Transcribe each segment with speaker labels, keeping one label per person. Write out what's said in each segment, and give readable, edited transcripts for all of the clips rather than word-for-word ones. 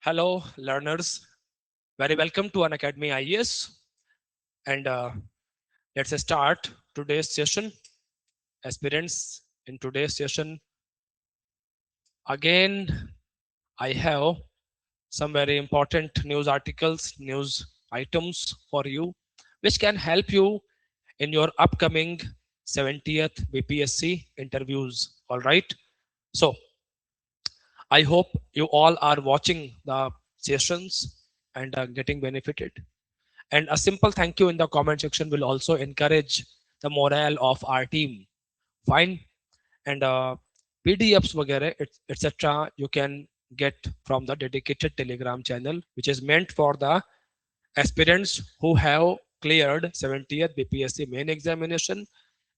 Speaker 1: Hello, learners. Very welcome to Unacademy IES. And let's start today's session. Aspirants, in today's session, again, I have some very important news articles, news items for you, which can help you in your upcoming 70th BPSC interviews. All right. So, I hope you all are watching the sessions and getting benefited. And a simple thank you in the comment section will also encourage the morale of our team. Fine. And PDFs वगैरह etc. you can get from the dedicated Telegram channel, which is meant for the aspirants who have cleared 70th BPSC main examination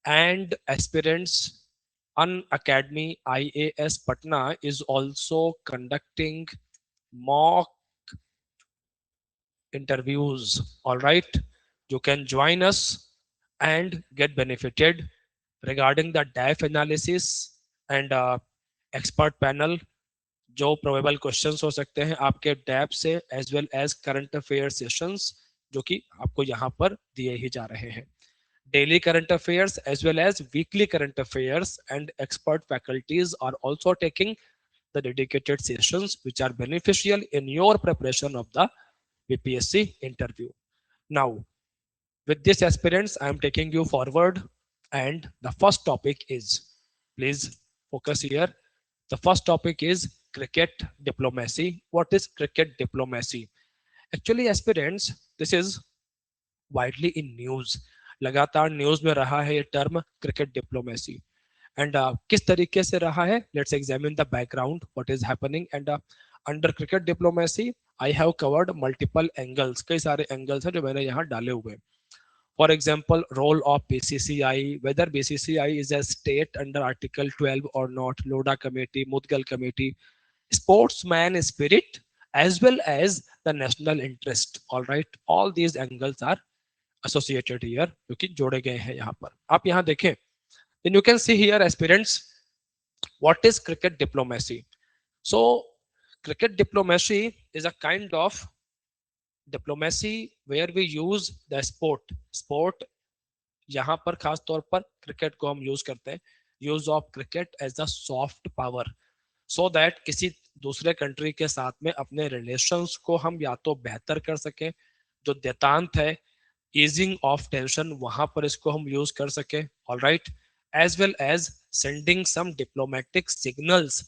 Speaker 1: and aspirants. An Academy IAS Patna is also conducting mock interviews. All right, you can join us and get benefited regarding the DAF analysis and expert panel. जो probable questions हो सकते हैं आपके डैप से as well as current affair sessions जो कि आपको यहाँ पर दिए ही जा रहे हैं. Daily current affairs as well as weekly current affairs and expert faculties are also taking the dedicated sessions which are beneficial in your preparation of the BPSC interview. Now, with this aspirants, I am taking you forward and the first topic is, please focus here. The first topic is cricket diplomacy. What is cricket diplomacy? Actually, aspirants, this is widely in news. लगातार news में रहा है ये term cricket diplomacy. And किस तरीके से रहा है, let's examine the background what is happening. And under cricket diplomacy I have covered multiple angles, कई सारे एंगल्स हैं जो मैंने यहाँ डाले हुए. For example, role of BCCI, whether BCCI is a state under Article 12 or not, Loda Committee, Mudgal Committee, sportsman spirit, as well as the national interest. All right, all these angles are associated here, जो कि जोड़े गए हैं यहाँ पर. आप यहाँ देखें, then you can see here aspirants, what is cricket diplomacy? So, cricket diplomacy is a kind of diplomacy where we use the sport. यहाँ पर खास तौर पर क्रिकेट को हम यूज करते हैं, use of cricket as a soft power, so that किसी दूसरे कंट्री के साथ में अपने रिलेशंस को हम या तो बेहतर कर सकें, जो देतांत है ईजिंग ऑफ टेंशन वहां पर इसको हम यूज कर सकें. All right, as well as sending some diplomatic signals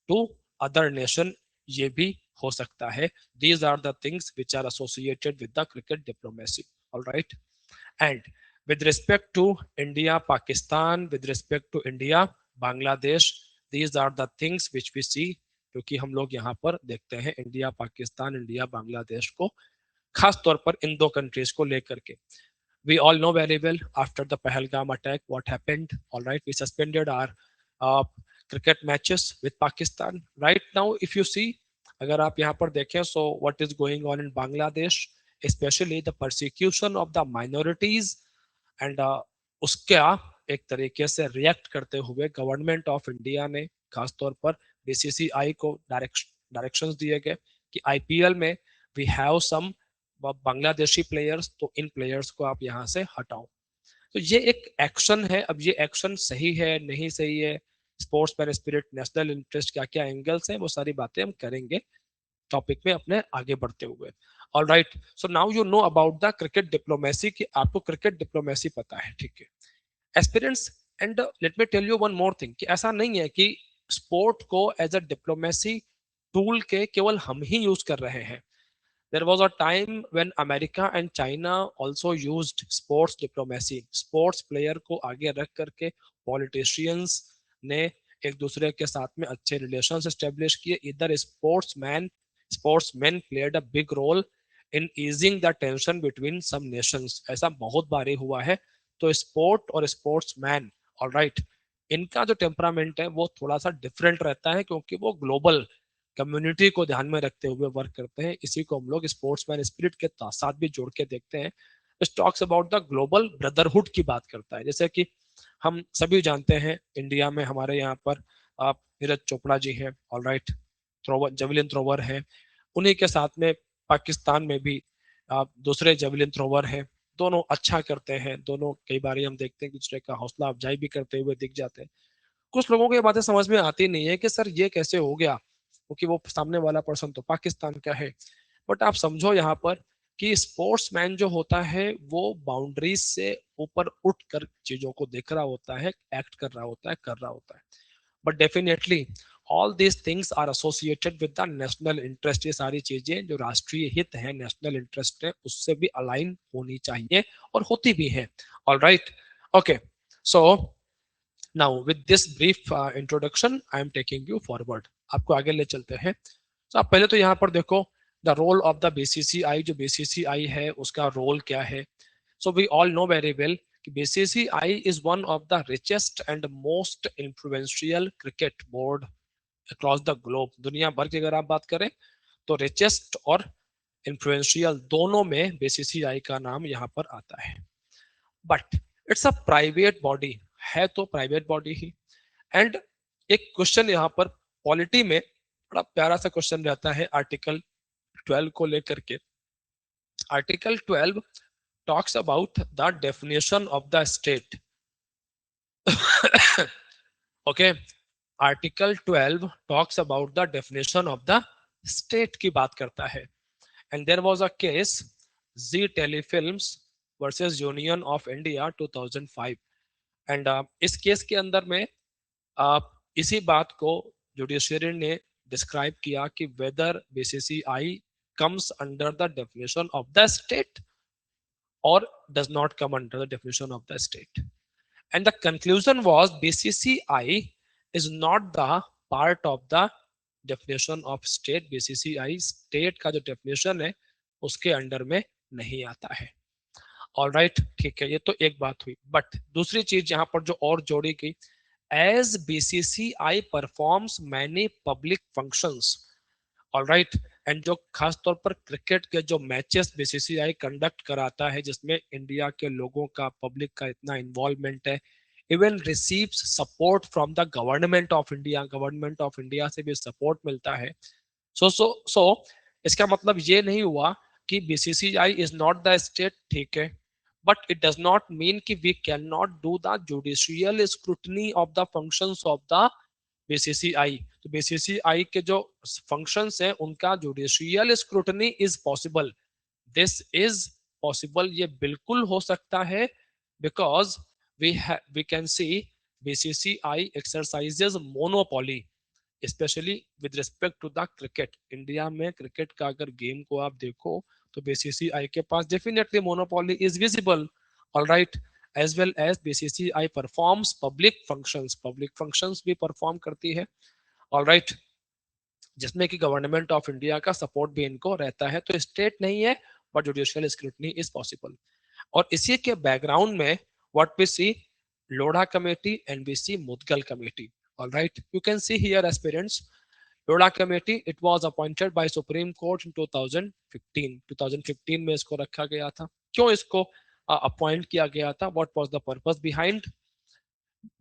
Speaker 1: to other nation, ये भी हो सकता है. These are the things which are associated with the cricket diplomacy. All right, and with respect to India, Pakistan, with respect to India, Bangladesh, these are the things which we see, क्योंकि हम लोग यहाँ पर देखते हैं India Pakistan India Bangladesh को, खास तौर पर इन दो कंट्रीज को लेकर के. We all know very well after the Pahalgam attack what happened. All right, we suspended our cricket matches with Pakistan. Right now, if you see, अगर आप यहाँ पर देखें, so what is going on in Bangladesh, especially the persecution of the minorities. And उसका एक तरीके से react करते हुए गवर्नमेंट ऑफ इंडिया ने खासतौर पर बीसीसीआई को डायरेक्शंस दिए गए कि आईपीएल में we have some Bangladeshi players, तो इन प्लेयर्स को आप यहाँ से हटाओ. तो ये एक एक्शन है. अब ये एक्शन सही है नहीं सही है, sports man spirit, national interest, क्या क्या एंगल्स हैं, वो सारी बातें हम करेंगे टॉपिक में अपने आगे बढ़ते हुए. All right, so now you know about the cricket diplomacy, कि आपको क्रिकेट डिप्लोमेसी पता है, ठीक है aspirants. And let me tell you one more thing, कि ऐसा नहीं है कि स्पोर्ट को एज अ डिप्लोमेसी टूल के केवल हम ही यूज कर रहे हैं. There was a time when America and China also used sports diplomacy. Sports player को आगे रख करके पॉलिटिशियंस ने एक दूसरे के साथ में अच्छे रिलेशंस एस्टेब्लिश किए. इधर sportsmen played a big role in easing the tension between some nations. ऐसा बहुत बारी हुआ है. तो स्पोर्ट और स्पोर्ट्समैन, ऑलराइट, इनका जो टेम्परामेंट है वो थोड़ा सा डिफरेंट रहता है, क्योंकि वो ग्लोबल कम्युनिटी को ध्यान में रखते हुए वर्क करते हैं. इसी को हम लोग स्पोर्ट्समैन स्पिरिट के साथ भी जोड़ के देखते हैं. Talks about the global brotherhood की बात करता है. जैसे कि हम सभी जानते हैं इंडिया में हमारे यहाँ पर नीरज चोपड़ा जी हैं, ऑलराइट, थ्रोवर, जेवलिन थ्रोवर है. उन्हीं के साथ में पाकिस्तान में भी दूसरे जेवलिन थ्रोवर हैं, दोनों अच्छा करते हैं, दोनों कई बार हम देखते हैं कि दूसरे का हौसला अफजाई भी करते हुए दिख जाते हैं। कुछ लोगों को ये बातें समझ में आती नहीं है कि सर ये कैसे हो गया, क्योंकि वो सामने वाला पर्सन तो पाकिस्तान का है। बट आप समझो यहाँ पर कि स्पोर्ट्समैन जो होता है वो बाउंड्रीज से ऊपर उठ कर चीजों को देख रहा होता है, एक्ट कर रहा होता है, कर रहा होता है। But definitely all these things are associated with the national interest. ये सारी चीजें जो राष्ट्रीय हित है, नेशनल इंटरेस्ट है, उससे भी अलाइन होनी चाहिए और होती भी है। All right, okay. So now with this brief introduction I am taking you forward, आपको आगे ले चलते हैं। तो आप पहले तो यहाँ पर देखो the role of the BCCI. जो बीसीसीआई है उसका रोल क्या है? So we all know very well कि BCCI is one of the richest and most influential cricket board across the globe. दुनिया भर की अगर आप बात करें तो रिचेस्ट और इन्फ्लुएंशियल दोनों में बीसीसीआई का नाम यहाँ पर आता है। But it's a private body, है तो प्राइवेट बॉडी ही। एंड एक क्वेश्चन यहाँ पर पॉलिटी में बड़ा प्यारा सा क्वेश्चन रहता है आर्टिकल 12 को लेकर के। Article 12 talks about the definition of the state. Okay, article 12 talks about the definition of the state की बात करता है। And there was a case, Zee telefilms versus union of India 2005। एंड इस केस के अंदर में इसी बात को जुडिशरी ने डिस्क्राइब किया कि whether BCCI comes under the definition of the state or does not come under the definition of the state. And the conclusion was BCCI is not the part of the definition of state. BCCI state का जो definition है उसके under में नहीं आता है। All right, ठीक है, ये तो एक बात हुई। बट दूसरी चीज यहाँ पर जो और जोड़ी गई, as BCCI performs many public functions. All right, and जो खास तौर पर क्रिकेट के जो मैचेस बीसीसीआई कंडक्ट कराता है जिसमें इंडिया के लोगों का, पब्लिक का इतना इन्वॉल्वमेंट है, even receives support from the government of India, government of India से भी सपोर्ट मिलता है। सो इसका मतलब ये नहीं हुआ कि BCCI is not the state, ठीक है, but it does not mean कि we can not do the judicial scrutiny of the functions of the BCCI. तो बीसीसीआई के जो फंक्शंस हैं उनका judicial scrutiny is possible. This is possible, ये बिल्कुल हो सकता है, because we can see BCCI exercises monopoly specially with respect to the cricket. India में क्रिकेट का अगर गेम को आप देखो तो बीसीसीआई के पास definitely monopoly is visible. All right, as well as BCCI performs public functions, public functions भी परफॉर्म करती है। ऑल राइट, जिसमें कि गवर्नमेंट ऑफ इंडिया का सपोर्ट भी इनको रहता है। तो स्टेट नहीं है but judicial scrutiny is possible. और इसी के बैकग्राउंड में what we see, Lodha committee and we see Mudgal committee. All right, you can see here aspirants, Lodha committee it was appointed by supreme court in 2015। 2015 में इसको रखा गया था। क्यों इसको अपॉइंट किया गया था? What was the purpose behind?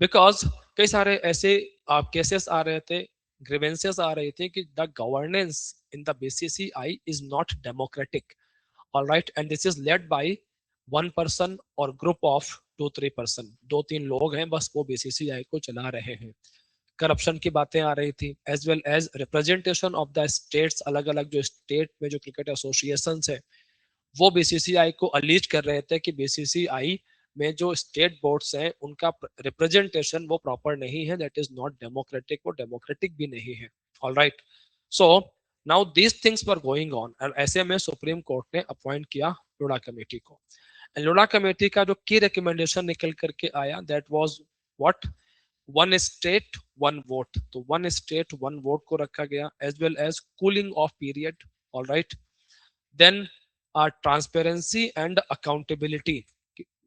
Speaker 1: Because कई सारे ऐसे केसेस आ रहे थे, ग्रीवेंसेस आ रही थी कि the governance in the BCCI is not democratic. All right, and this is led by one person और ग्रुप ऑफ 2-3 पर्सन, 2-3 लोग हैं बस, वो बीसीसीआई को चला रहे हैं। करप्शन की बातें आ रही थी, as well as representation of the states. अलग अलग जो स्टेट में जो क्रिकेट एसोसिएशन है वो बीसीसीआई को अलीज कर रहे थे कि बीसीसीआई में जो स्टेट बोर्ड्स हैं उनका रिप्रेजेंटेशन वो प्रॉपर नहीं है, दैट इज नॉट डेमोक्रेटिक, वो डेमोक्रेटिक भी नहीं है। All right, so now these things were going on, और ऐसे में सुप्रीम कोर्ट ने अपॉइंट किया लोढ़ा कमेटी को। लोढ़ा कमेटी का जो की रिकमेंडेशन निकल करके आया, that was what, one state one vote. तो वन स्टेट वन वोट को रखा गया, as well as cooling off period. All right, then transparency and accountability,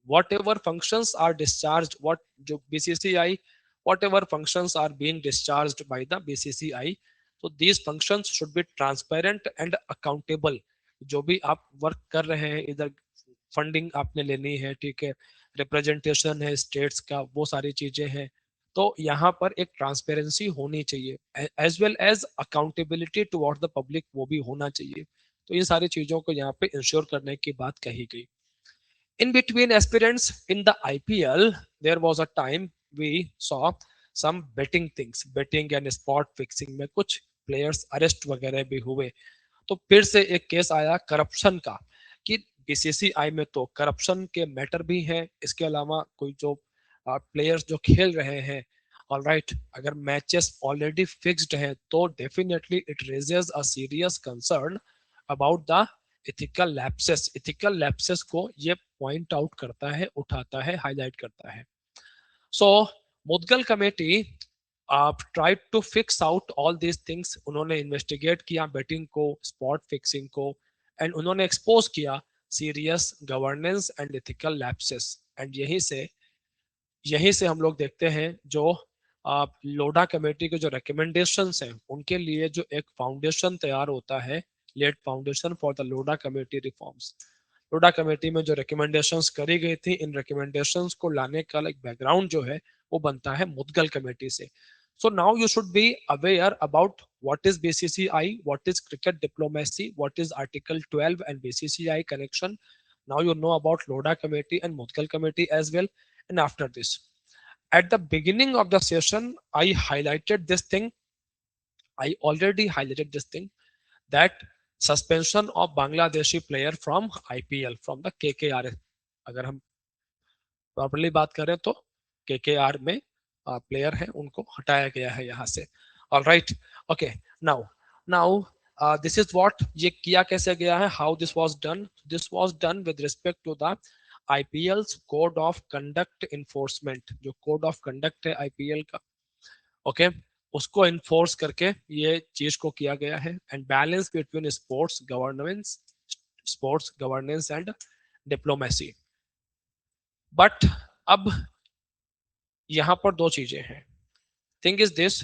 Speaker 1: whatever functions are discharged, what जो BCCI, whatever functions are being discharged by the BCCI, so these functions should be transparent and accountable। जो भी आप work कर रहे हैं, इधर funding आपने लेनी है, ठीक है, रिप्रेजेंटेशन है स्टेट्स का, वो सारी चीजें हैं, तो यहाँ पर एक ट्रांसपेरेंसी होनी चाहिए, as well as accountability toward the public, वो भी होना चाहिए। तो इन सारी चीजों को यहाँ पे इंश्योर करने की बात कही गई। In between aspirants in the IPL, there was a time we saw some betting things, betting and spot fixing में कुछ players arrest वगैरह भी हुए। तो फिर से एक केस आया करप्शन का, कि बीसीसीआई में तो करप्शन के मैटर भी हैं, इसके अलावा कोई जो प्लेयर्स जो खेल रहे हैं, ऑल राइट, अगर मैचेस ऑलरेडी फिक्स्ड हैं तो definitely it raises a serious concern about the ethical lapses को ये पॉइंट आउट करता है, उठाता है, हाईलाइट करता है। So Mudgal committee tried to fix out all these things, उन्होंने इन्वेस्टिगेट किया बेटिंग को, स्पॉट फिक्सिंग को, एंड उन्होंने एक्सपोज किया serious governance and ethical lapses. And यहीं से हम लोग देखते हैं जो लोडा कमेटी के जो रिकमेंडेशंस हैं, उनके लिए जो एक फाउंडेशन तैयार होता है, let foundation for the Lodha committee reforms. Lodha committee में जो रिकमेंडेशंस करी गई थी, इन रिकमेंडेशंस को लाने का एक बैकग्राउंड जो है वो बनता है मुदगल कमेटी से। सो now you should be aware about what is BCCI, what is cricket diplomacy, what is Article 12 and BCCI connection. Now you know about Loda committee and Mudgal committee as well. And after this, at the beginning of the session, I already highlighted this thing, that suspension of Bangladeshi player from IPL, from the KKR. अगर हम properly बात करें तो KKR में player है, उनको हटाया गया है यहाँ से। All right, okay, now now this is what, ये किया कैसे गया है, how this was done with respect to the IPL code of conduct enforcement. जो कोड ऑफ कंडक्ट है आईपीएल का, ओके, उसको इन्फोर्स करके ये चीज को किया गया है। And balance between sports governance and diplomacy. But अब यहाँ पर दो चीजें हैं। थिंग इज दिस,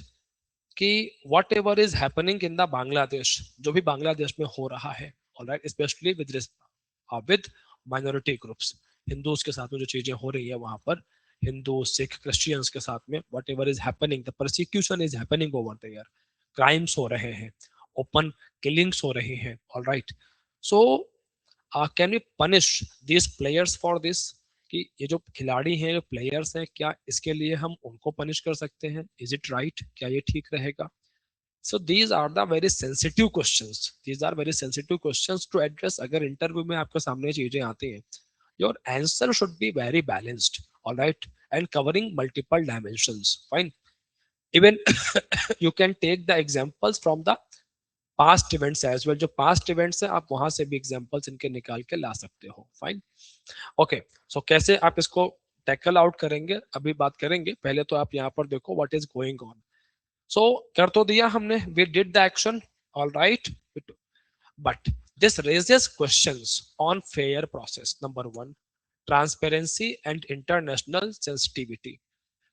Speaker 1: कि whatever is happening in the Bangladesh, जो भी बांग्लादेश में हो रहा है, alright, specially with minority groups, Hindus के साथ में जो चीजें हो रही है वहां पर, हिंदू सिख क्रिश्चियंस के साथ में whatever is happening, the persecution is happening over there, crimes हो रहे हैं, ओपन किलिंग्स हो रही हैं, all right. So can we punish this players for this, कि ये जो खिलाड़ी हैं, जो प्लेयर्स हैं, क्या इसके लिए हम उनको पनिश कर सकते हैं? Is it right? क्या ये ठीक रहेगा? So these are the very sensitive questions, these are very sensitive questions to address. अगर इंटरव्यू में आपके सामने चीजें आती हैं, your answer should be very balanced, all right, and covering multiple dimensions, fine. Even you can take the examples from the past events as well, जो past events हैं आप वहां से भी एग्जांपल्स इनके निकाल के ला सकते हो, फाइन। ओके, सो कैसे आप इसको टैकल आउट करेंगे अभी बात करेंगे। पहले तो आप यहाँ पर देखो what is going on. So कर तो दिया हमने, we did the action, all right, but this raises questions on fair process. Number one, transparency and international sensitivity,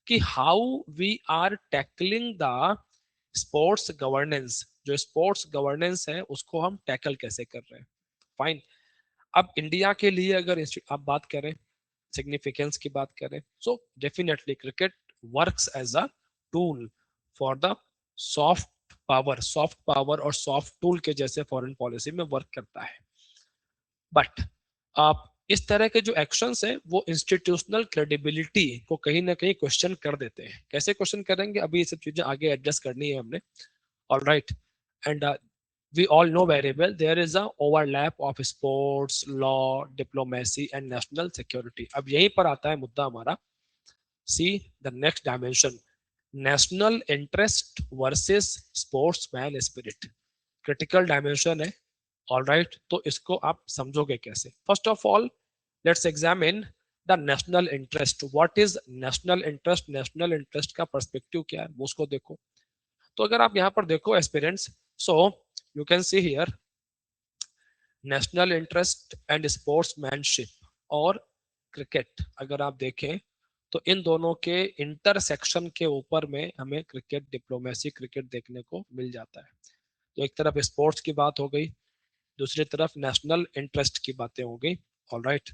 Speaker 1: कि how we are tackling the sports governance. जो sports governance है उसको हम tackle कैसे कर रहे हैं, फाइन। अब इंडिया के लिए अगर आप बात करें, सिग्निफिकेंस की बात करें, so definitely cricket works as a tool for the soft power और सॉफ्ट टूल के जैसे फॉरेन पॉलिसी में वर्क करता है। बट आप इस तरह के जो एक्शंस हैं वो इंस्टीट्यूशनल क्रेडिबिलिटी को कहीं ना कहीं क्वेश्चन कर देते हैं। कैसे क्वेश्चन करेंगे, अभी ये सब चीजें आगे एड्रेस करनी है हमने, all right. And we all know very well there is a overlap of sports law, diplomacy and national security. अब यहीं पर आता है मुद्दा हमारा, see the next dimension, national interest versus sportsman spirit, critical dimension है, all right। तो इसको आप समझोगे कैसे? First of all let's examine the national interest. What is national interest? National interest का पर्सपेक्टिव क्या है वो उसको देखो। तो अगर आप यहाँ पर देखो aspirants, so you can see here national interest and sportsmanship और क्रिकेट। अगर आप देखें तो इन दोनों के इंटरसेक्शन के ऊपर में हमें क्रिकेट डिप्लोमेसी, क्रिकेट देखने को मिल जाता है। तो एक तरफ स्पोर्ट्स की बात हो गई, दूसरी तरफ नेशनल इंटरेस्ट की बातें हो गई, all right.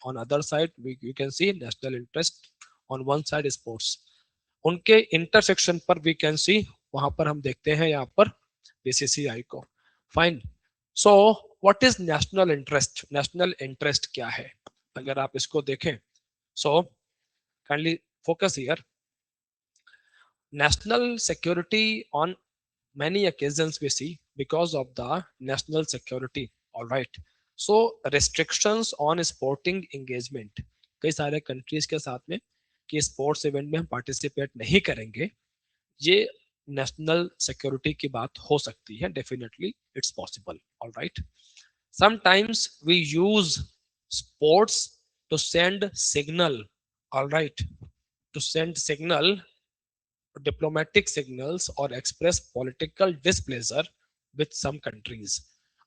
Speaker 1: On other side you can C national interest, on one side sports. उनके इंटरसेक्शन पर वी कैन सी, वहां पर हम देखते हैं यहाँ पर बीसीसीआई को। Fine. So what is national interest? National interest क्या है अगर आप इसको देखें? So kindly focus here. National security on many occasions we see because of the national security. All right. So restrictions on sporting engagement, कई सारे countries के साथ में कि स्पोर्ट्स इवेंट में हम पार्टिसिपेट नहीं करेंगे, ये नेशनल सिक्योरिटी की बात हो सकती है। Definitely it's possible. All right. Sometimes we use sports to send signal. All right. To send signal, diplomatic signals, or express political displeasure with some countries.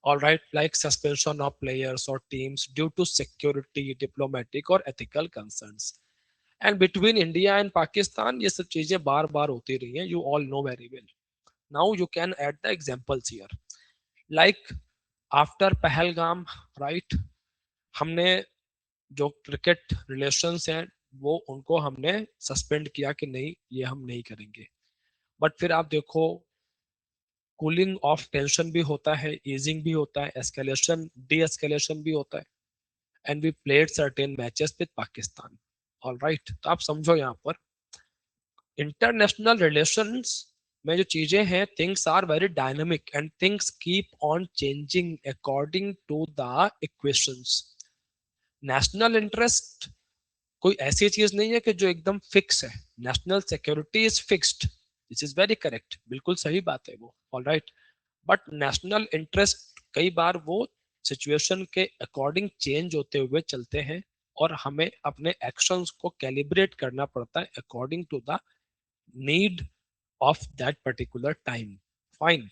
Speaker 1: All right, like suspension of players or teams due to security, diplomatic, or ethical concerns. And between India and Pakistan, ये सब चीजें बार बार होती रही हैं. You all know very well. Now you can add the examples here. Like after Pahalgam, right? हमने जो cricket relations हैं वो उनको हमने सस्पेंड किया कि नहीं, ये हम नहीं करेंगे। बट फिर आप देखो, कूलिंग ऑफ टेंशन भी होता है, ईजिंग भी होता है, एस्केलेशन डी एस्केलेशन भी होता है। And we played certain matches with Pakistan. All right. तो आप समझो यहाँ पर इंटरनेशनल रिलेशंस में जो चीजें हैं, things are very dynamic and things keep on changing according to the equations. National interest कोई ऐसी चीज नहीं है कि जो एकदम फिक्स है। National security is fixed, this is very correct, बिल्कुल सही बात है वो। All right. But national interest कई बार वो सिचुएशन के अकॉर्डिंग चेंज होते हुए चलते हैं और हमें अपने एक्शंस को कैलिब्रेट करना पड़ता है according to the need of that particular time. Fine.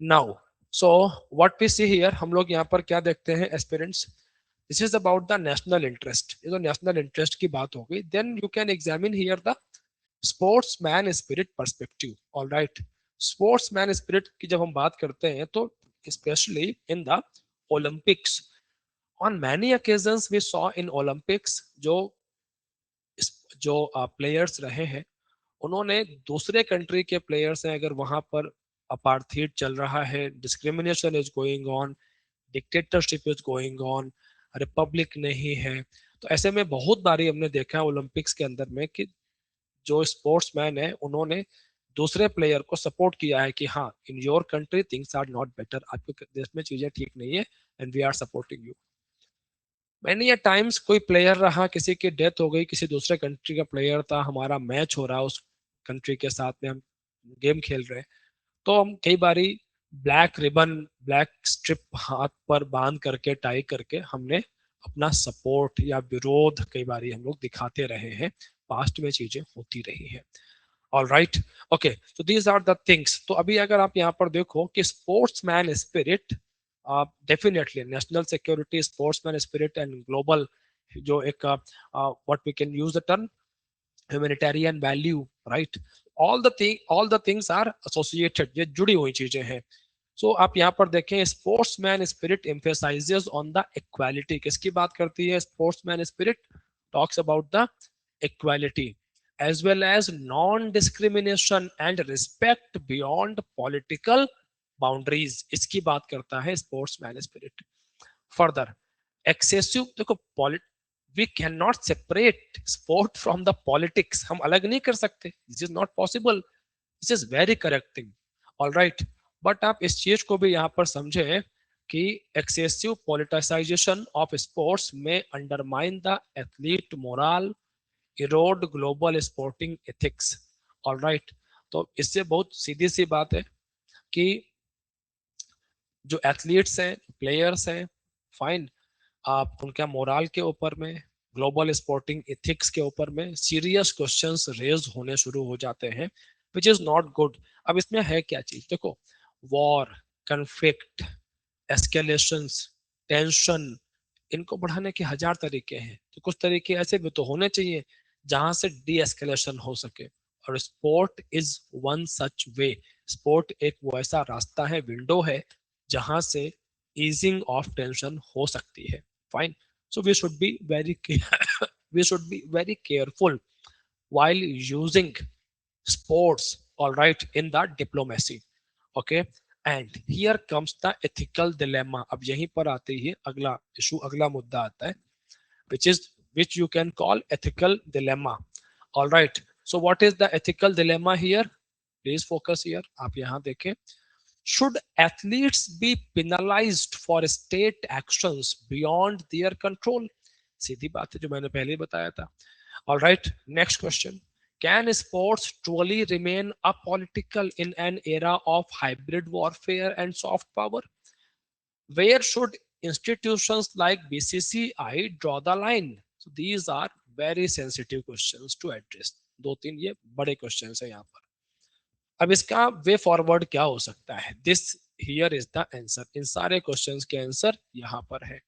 Speaker 1: Now so what we see here, हम लोग यहाँ पर क्या देखते हैं aspirants? This is about the national interest. ये तो नेशनल इंटरेस्ट की बात हो गई। Then you can examine here the sportsman spirit perspective. All right. Sportsman spirit की जब हम बात करते हैं तो specially in the Olympics, on many occasions we saw in Olympics, जो प्लेयर्स रहे हैं उन्होंने दूसरे कंट्री के प्लेयर्स हैं, अगर वहां पर अपार्थीड चल रहा है, discrimination is going on, dictatorship is going on, Republic नहीं है, तो ऐसे में बहुत बारी हमने देखा है ओलंपिक्स के अंदर में कि जो स्पोर्ट्समैन है उन्होंने दूसरे प्लेयर को सपोर्ट किया है कि हाँ, in your country things are not better, आपके देश में चीजें ठीक नहीं है and we are supporting you. Many a times कोई प्लेयर रहा, किसी की डेथ हो गई, किसी दूसरे कंट्री का प्लेयर था, हमारा मैच हो रहा उस कंट्री के साथ में, हम गेम खेल रहे हैं, तो हम कई बारी ब्लैक रिबन, ब्लैक स्ट्रिप हाथ पर बांध करके, टाई करके हमने अपना सपोर्ट या विरोध कई बारी हम लोग दिखाते रहे हैं। पास्ट में चीजें होती रही हैं। All right. ओके, तो दीज आर द थिंग्स। तो अभी अगर आप यहाँ पर देखो कि sportsman spirit, definitely national security, sportsman spirit and global, जो एक what we can use the term humanitarian value, right? All the things are associated, ये जुड़ी हुई चीजें हैं। सो आप यहाँ पर देखें, sportsman spirit emphasises on the equality. किसकी बात करती है sportsman spirit? Talks about the equality as well as non-discrimination and respect beyond political boundaries, इसकी बात करता है स्पोर्ट्समैन स्पिरिट। फर्दर एक्सेसिव, देखो we can not separate sport from the politics, हम अलग नहीं कर सकते, this is not possible, this is very correct thing. All right. But आप इस चीज को भी यहाँ पर समझे कि एक्सेसिव पॉलिटिसाइजेशन ऑफ स्पोर्ट्स में undermine the athlete morale, erode global sporting ethics. All right. तो इससे बहुत सीधी सी बात है कि जो एथलीट्स हैं, प्लेयर्स हैं, फाइन, आप उनका मोरल के ऊपर में, ग्लोबल स्पोर्टिंग एथिक्स के ऊपर में सीरियस क्वेश्चंस रेज होने शुरू हो जाते हैं, विच इज नॉट गुड। अब इसमें है क्या चीज, देखो, वॉर, कन्फ्लिक्ट, एस्केलेशंस, टेंशन, इनको बढ़ाने के हजार तरीके हैं, तो कुछ तरीके ऐसे भी तो होने चाहिए जहां से डी एस्केलेशन हो सके, और sport is one such way. Sport एक वो ऐसा रास्ता है, विंडो है, जहां से ईजिंग ऑफ टेंशन हो सकती है। Fine. So we should be very we should be very careful while using sports, all right, in the diplomacy. Okay, and here comes the ethical dilemma. अब यहीं पर आते ही अगला इशू, अगला मुद्दा आता है, which is, which you can call ethical dilemma. All right, so what is the ethical dilemma here? Please focus here, आप यहाँ देखें. Should athletes be penalized for state actions beyond their control? सीधी बात है जो मैंने पहले ही बताया था. All right, next question. Can sports truly remain apolitical in an era of hybrid warfare and soft power? Where should institutions like BCCI draw the line? So these are very sensitive questions to address. दो तीन ये बड़े questions है यहाँ पर. अब इसका way forward क्या हो सकता है? This here is the answer. इन सारे क्वेश्चंस के आंसर यहाँ पर है.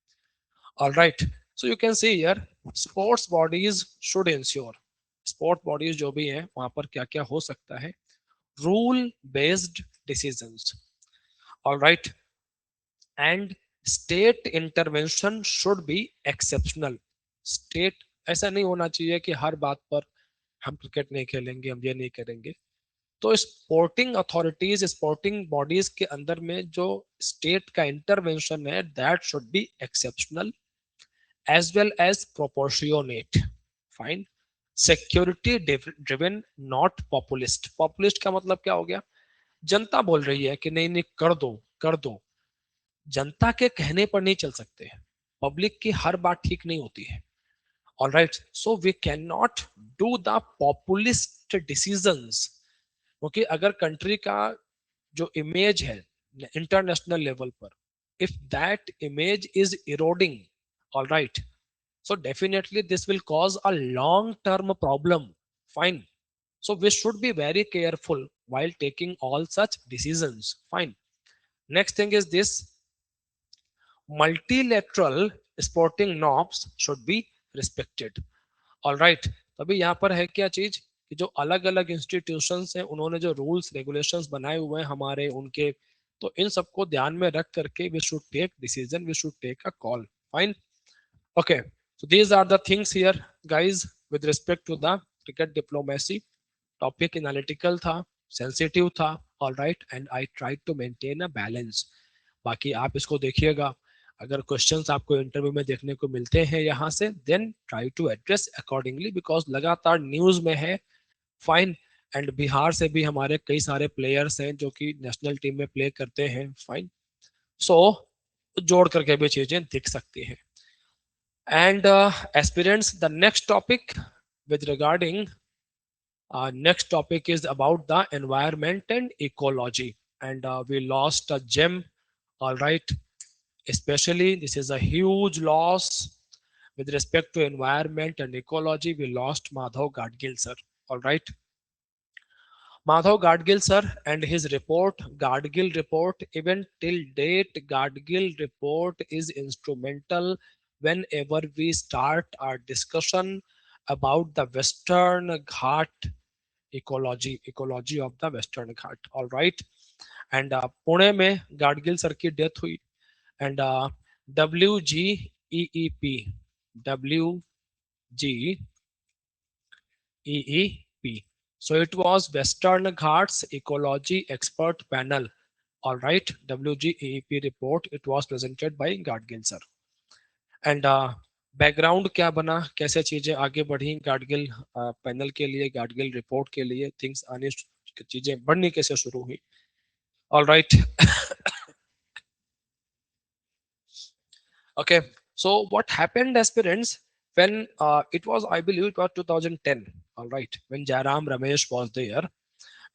Speaker 1: All right, so you can see here, sports bodies should ensure, sport bodies जो भी हैं वहां पर क्या क्या हो सकता है? Rule based decisions, all right, and state intervention should be exceptional. State, ऐसा नहीं होना चाहिए कि हर बात पर हम क्रिकेट नहीं खेलेंगे, हम ये नहीं करेंगे. तो स्पोर्टिंग अथॉरिटीज, स्पोर्टिंग बॉडीज के अंदर में जो स्टेट का इंटरवेंशन है, that should be exceptional as well as proportionate. Fine. Security driven, not populist. Populist का मतलब क्या हो गया? जनता बोल रही है कि नहीं नहीं कर दो, कर दो. जनता के कहने पर नहीं चल सकते हैं, पब्लिक की हर बात ठीक नहीं होती है. All right, so we can not do the populist decisions. क्योंकि अगर कंट्री का जो इमेज है इंटरनेशनल लेवल पर, if that image is eroding, all right, so definitely this will cause a long term problem. Fine. So we should be very careful while taking all such decisions. Fine. Next thing is this: multilateral sporting norms should be respected. All right, अभी यहाँ पर है क्या चीज कि जो अलग अलग इंस्टीट्यूशंस हैं उन्होंने जो रूल्स रेगुलेशंस बनाए हुए हैं हमारे उनके, तो इन सबको ध्यान में रख करके we should take decision, we should take a call. Fine. Okay, so these are the things here, guys, with respect to the cricket diplomacy. Topic analytical था, sensitive था, all right, and I tried to maintain a balance. बाकी आप इसको देखिएगा, अगर questions आपको interview में देखने को मिलते हैं यहाँ से, then try to address accordingly, because लगातार न्यूज में है. फाइन. एंड बिहार से भी हमारे कई सारे प्लेयर्स हैं जो कि नेशनल टीम में प्ले करते हैं. फाइन. सो जोड़ करके भी चीजें दिख सकती हैं. And aspirants, the next topic with regarding next topic is about the environment and ecology. And we lost a gem, all right. Especially this is a huge loss with respect to environment and ecology. We lost Madhav Gadgil sir, all right. Madhav Gadgil sir and his report, Gadgil report, even till date, Gadgil report is instrumental whenever we start our discussion about the Western Ghat ecology, ecology of the Western Ghat. All right. And Pune में Gadgil sir की death हुई. And WGEEP, WGEEP. So it was Western Ghats Ecology Expert Panel. All right, WGEEP report. It was presented by Gadgil sir. And background क्या बना, कैसे चीजें आगे बढ़ी Gadgil panel के लिए, गाडगिल रिपोर्ट के लिए, थिंग्स आने, चीजें बढ़नी कैसे शुरू हुई. All right. Okay, so what happened, aspirants, when it was, I believe it was 2010, all right, when Jairam Ramesh was there,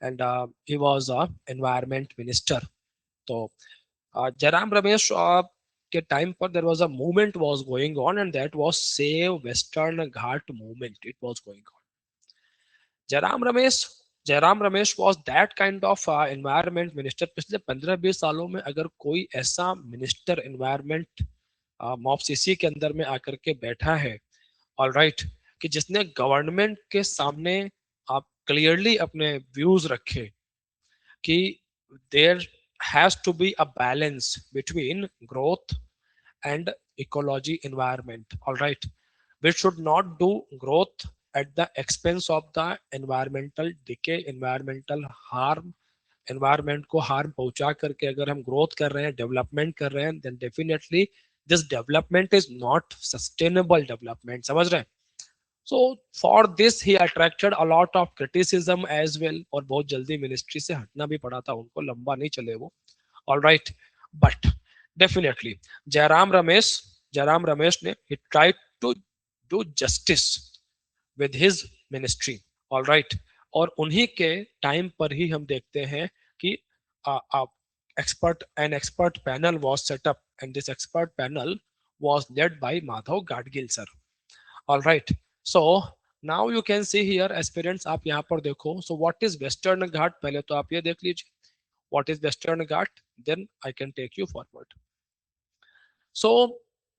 Speaker 1: and he was a environment minister. So Jairam Ramesh के time पर there was a movement was going on, and that was Save Western Ghat movement. It was going on. Jairam Ramesh, Jairam Ramesh was that kind of environment minister. पिछले 15-20 सालों में अगर कोई ऐसा minister environment मॉपसीसी के अंदर में आकर के बैठा है, ऑल राइट, कि जिसने गवर्नमेंट के सामने आप क्लियरली अपने व्यूज रखे कि there has to be a balance between growth and ecology environment, all right, we should not do growth at the expense of the environmental decay, environmental harm. Environment को harm पहुंचा करके अगर हम growth कर रहे हैं, डेवलपमेंट कर रहे हैं, then definitely this development is not sustainable development, समझ रहे हैं? So for this he attracted a lot of criticism as well, और बहुत जल्दी मिनिस्ट्री से हटना भी पड़ा था उनको, लंबा नहीं चले वो। All right, but definitely Jairam Ramesh, Jairam Ramesh ने ही tried to do justice with his ministry. All right, और उन्हीं के टाइम पर ही हम देखते हैं कि expert an expert panel was set up, and this expert panel was led by Madhav Gadgil sir. All right, so now you can see here aspirants, आप यहाँ पर देखो, so what is western ghat, पहले तो आप ये देख लीजिए what is western ghat, then I can take you forward. So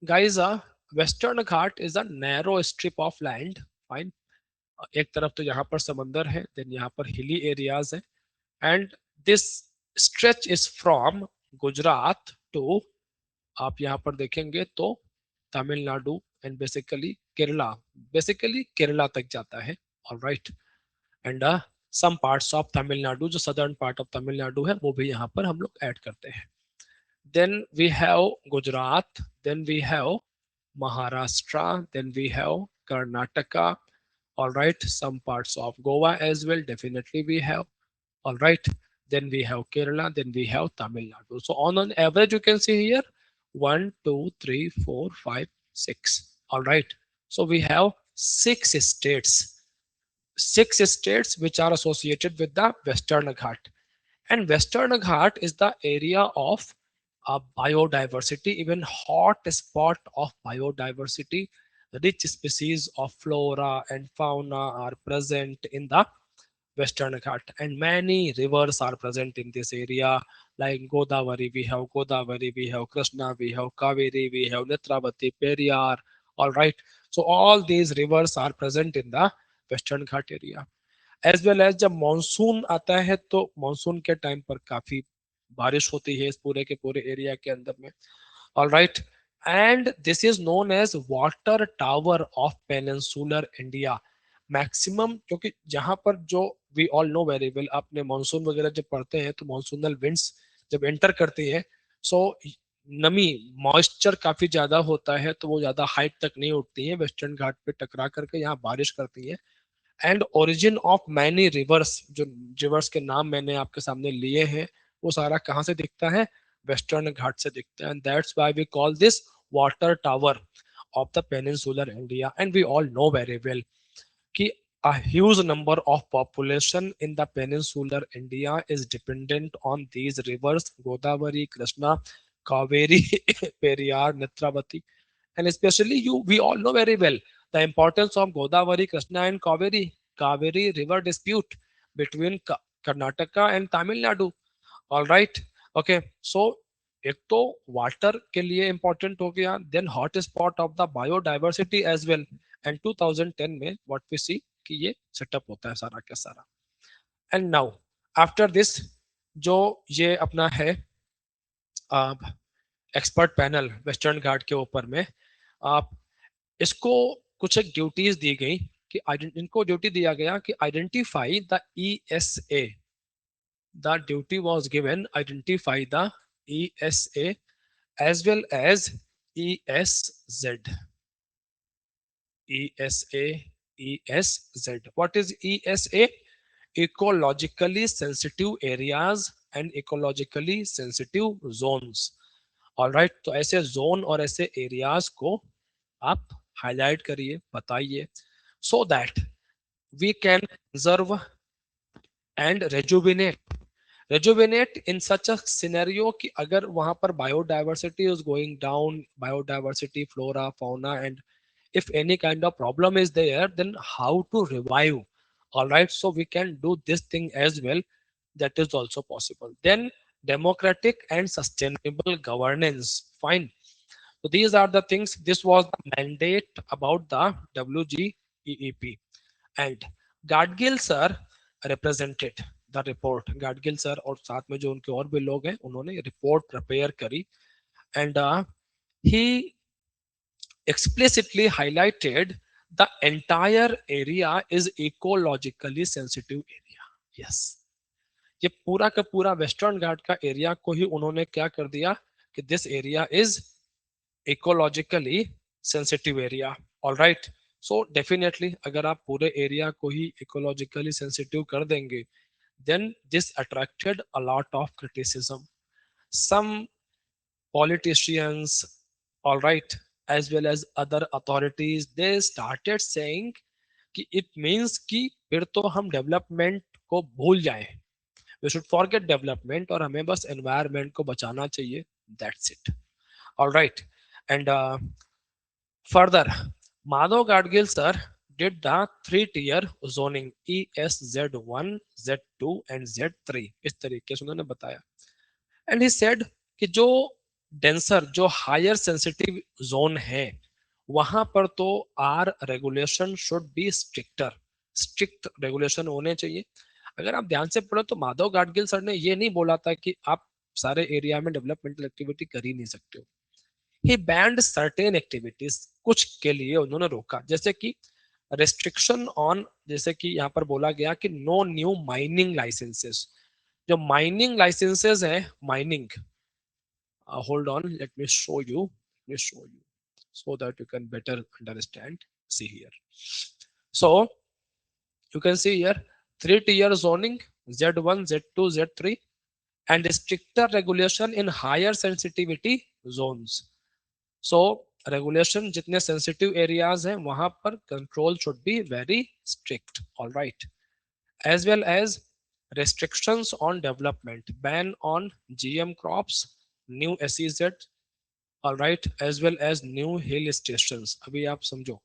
Speaker 1: guys, western ghat is a narrow strip of land, fine. एक तरफ तो यहाँ पर समंदर है, देन यहाँ पर हिली एरियाज है, and this stretch is from Gujarat to, आप यहाँ पर देखेंगे तो Tamil Nadu and basically Kerala, basically Kerala तक जाता है। All right, and some parts of Tamil Nadu, जो सदर्न पार्ट ऑफ तमिलनाडु है वो भी यहाँ पर हम लोग ऐड करते हैं। Then we have Gujarat, then we have Maharashtra, then we have Karnataka, all right, some parts of Goa as well, definitely we have, all right, then we have Kerala, then we have Tamil Nadu. So on an average, you can see here 1, 2, 3, 4, 5, 6, all right. So we have six states which are associated with the Western Ghat. And Western Ghat is the area of biodiversity, even hot spot of biodiversity. Rich species of flora and fauna are present in the Western Ghat, and many rivers are present in this area, like Godavari, we have Krishna, we have Kaveri, we have Netravati, Periyar. All right, so all these rivers are present in the Western Ghat area. As well as जब monsoon आता है तो monsoon के time पर काफी बारिश होती है इस पूरे के पूरे एरिया के अंदर में। All right, and this is known as water tower of peninsular India. Maximum, क्योंकि जहां पर जो we all know very well, आपने मानसून वगैरह जब पढ़ते हैं तो मानसूनल विंड्स जब एंटर करती है, सो नमी, मॉइस्चर काफी ज्यादा होता है, तो वो ज्यादा हाइट तक नहीं उठती है, वेस्टर्न घाट पे टकरा करके यहाँ बारिश करती है। And origin of many reverse, जो रिवर्स के नाम मैंने आपके सामने लिए हैं, वो सारा कहाँ से दिखता है? वेस्टर्न घाट से दिखता है, and that's why we call this water tower of the peninsular India. And we all know very well कि a huge number of population in the peninsular India is dependent on these rivers: Godavari, Krishna, Kaveri, Periyar, Netravati. And especially we all know very well the importance of Godavari, Krishna and Kaveri river dispute between Karnataka and Tamil Nadu. All right, okay, so एक तो water के लिए important हो गया, then hot spot of the biodiversity as well, and 2010 में what we सी कि ये setup होता है सारा का सारा। एंड नाउ आफ्टर दिस, जो ये अपना है एक्सपर्ट पैनल वेस्टर्न घाट के ऊपर में, आप इसको कुछ एक ड्यूटीज दी गई कि इनको ड्यूटी दिया गया कि identify the ESA, the duty was given identify the ESA as well as ESZ. ESA, ESZ. What is ESA? Ecologically sensitive areas and ecologically sensitive zones. All right, तो ऐसे जोन और ऐसे एरियाज को आप highlight करिए, बताइए, so that we can conserve and rejuvenate in such a scenario कि अगर वहां पर biodiversity is going down, biodiversity, flora, fauna, and if any kind of problem is there, then how to revive. All right, so we can do this thing as well, that is also possible. Then democratic and sustainable governance, fine. So these are the things, this was the mandate about the WGEEP. And Gadgil sir represented the report, Gadgil sir और साथ में जो उनके और भी लोग हैं, उन्होंने रिपोर्ट प्रिपेयर करी, and he explicitly highlighted the entire area is ecologically sensitive area. Yes, ये पूरा का पूरा वेस्टर्न घाट का एरिया को ही उन्होंने क्या कर दिया कि this area is ecologically sensitive area. All right, so definitely अगर आप पूरे एरिया को ही इकोलॉजिकली सेंसिटिव कर देंगे, then this attracted a lot of criticism. Some politicians, all right, as well as other authorities, they started saying कि it means कि फिर तो हम डेवलपमेंट को भूल जाएं, we should forget development और हमें बस environment को बचाना चाहिए, that's it. All right, and further, Madhav Gadgil sir did the three-tier zoning ESZ1, Z2 and Z3 इस तरीके से उन्होंने बताया। एंड ही सेड कि जो डेंसर, जो हायर सेंसिटिव जोन है, वहां पर तो our regulation should be stricter, strict regulation होने चाहिए। अगर आप ध्यान से पढ़ो तो माधव गाडगिल सर ने ये नहीं बोला था कि आप सारे एरिया में डेवलपमेंटल एक्टिविटी कर ही नहीं सकते हो। ही बैंड सर्टेन एक्टिविटीज, कुछ के लिए उन्होंने रोका, जैसे कि रेस्ट्रिक्शन ऑन, जैसे कि यहाँ पर बोला गया कि नो न्यू माइनिंग लाइसेंसेस। जो माइनिंग लाइसेंसेस है, mining, hold on, let me show you so that you can better understand. See here, so you can see here three tier zoning, Z1, Z2, Z3, and stricter regulation in higher sensitivity zones. So regulation जितने sensitive areas हैं वहां पर control should be very strict. All right, as well as restrictions on development, ban on GM crops, new SEZ, all right, as well as new hill stations. अभी आप समझो,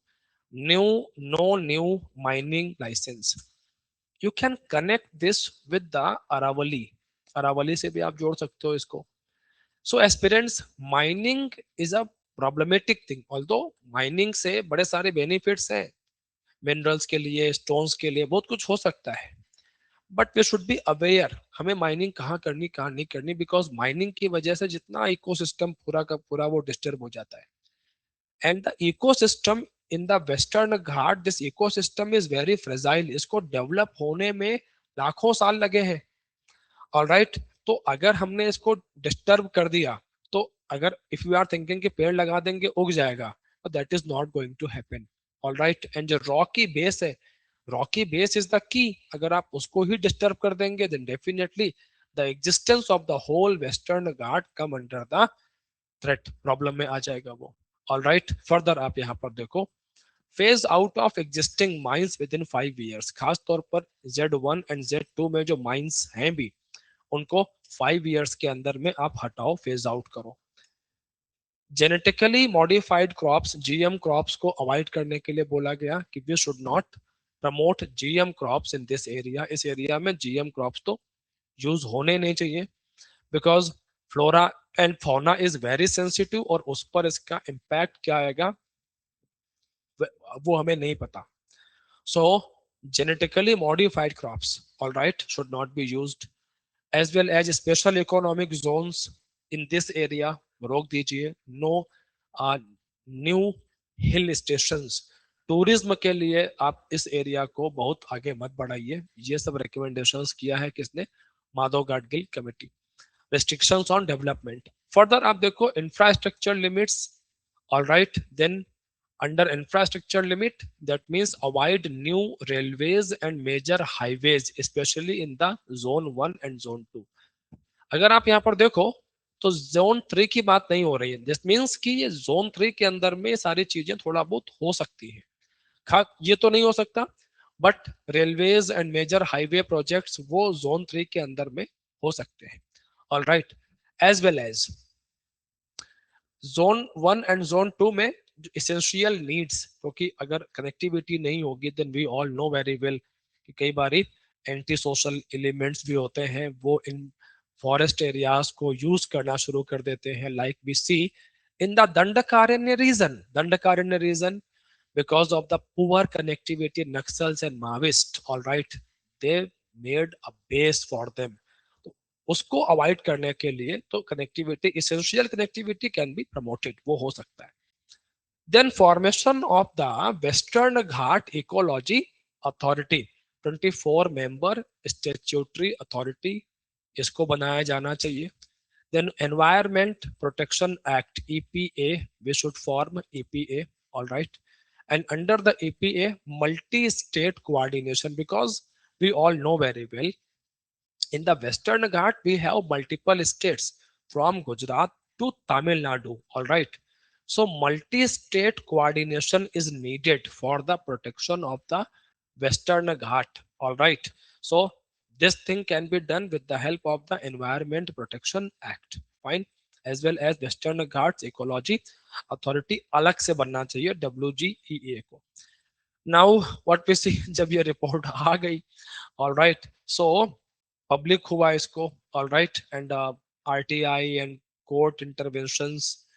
Speaker 1: new, no new mining license. You can connect this with the Aravali, Aravalli से भी आप जोड़ सकते हो इसको। So aspirants, mining is a problematic thing, although mining से बड़े सारे benefits हैं, मिनरल्स के लिए, स्टोन्स के लिए, बहुत कुछ हो सकता है, but we should be aware हमें माइनिंग कहाँ करनी कहाँ नहीं करनी, बिकॉज माइनिंग की वजह से जितना इकोसिस्टम पूरा का पूरा वो डिस्टर्ब हो जाता है। And the ecosystem in the western Ghat, this ecosystem is very fragile, इसको डेवलप होने में लाखों साल लगे हैं। ऑलराइट, तो अगर हमने इसको डिस्टर्ब कर दिया, तो अगर इफ यू आर थिंकिंग कि पेड़ लगा देंगे उग जाएगा, तो that is not going to happen. All right, and जो रॉकी बेस है, rocky base is the key, अगर आप उसको ही डिस्टर्ब कर देंगे then definitely the existence of the whole western Ghat come under the threat, problem में आ जाएगा वो। ऑलराइट, फर्दर आप यहाँ पर देखो, phase out of existing mines with in 5 years, खास तौर पर Z1 एंड Z2 में जो माइंस हैं भी, उनको 5 ईयर्स के अंदर में आप हटाओ, फेज आउट करो। Genetically modified crops, GM crops को अवॉइड करने के लिए बोला गया कि we should not promote GM crops in this area, इस एरिया में जीएम क्रॉप्स तो यूज होने नहीं चाहिए, because flora and fauna is very sensitive, और उस पर इसका इम्पैक्ट क्या आएगा वो हमें नहीं पता। So genetically modified crops, all right, should not be used, as well as special economic zones in this area रोक दीजिए। No new hill stations, tourism के लिए आप इस एरिया को बहुत आगे मत बढ़ाइए। ये सब रिकमेंडेशंस किया है किसने, Madhav Gadgil committee. restrictions on development, further आप देखो infrastructure limits, all right, then under infrastructure limit, that means avoid new railways and major highways especially in the zone 1 and zone 2। अगर आप यहाँ पर देखो तो जोन 3 की बात नहीं हो रही है, दिस मीन्स कि ये जोन 3 के अंदर में सारी चीजें थोड़ा बहुत हो सकती है, खा ये तो नहीं हो सकता, but railways and major highway projects वो जोन 3 के अंदर में हो सकते हैं। All right, as well as zone 1 and zone 2 में इसेंशियल नीड्स, क्योंकि अगर कनेक्टिविटी नहीं होगी then we all know very well कि कई बारी एंटी सोशल एलिमेंट्स भी होते हैं, वो इन फॉरेस्ट एरियाज को यूज करना शुरू कर देते हैं, like we see in the Dandakaranya region, Dandakaranya region because of the poor connectivity, Naxals and Maoist, all right, they made a base for them। तो उसको अवॉइड करने के लिए तो connectivity, essential connectivity can be promoted, वो हो सकता है। Then formation of the Western Ghat Ecology Authority, 24 member statutory authority, इसको बनाया जाना चाहिए. Then Environment Protection Act, EPA, we should form EPA, all right. And under the EPA, multi-state coordination, because we all know very well in the Western Ghat, we have multiple states from Gujarat to Tamil Nadu. All right. So, multi state coordination is needed for the protection of the Western Ghat. All right. So, this thing can be done with the help of the Environment Protection Act. Fine. As well as Western Ghats Ecology Authority अलग से बनना चाहिए WGEA को. Now, what we see जब ये report आ गई, all right. So, public हुआ इसको, all right. And RTI and court interventions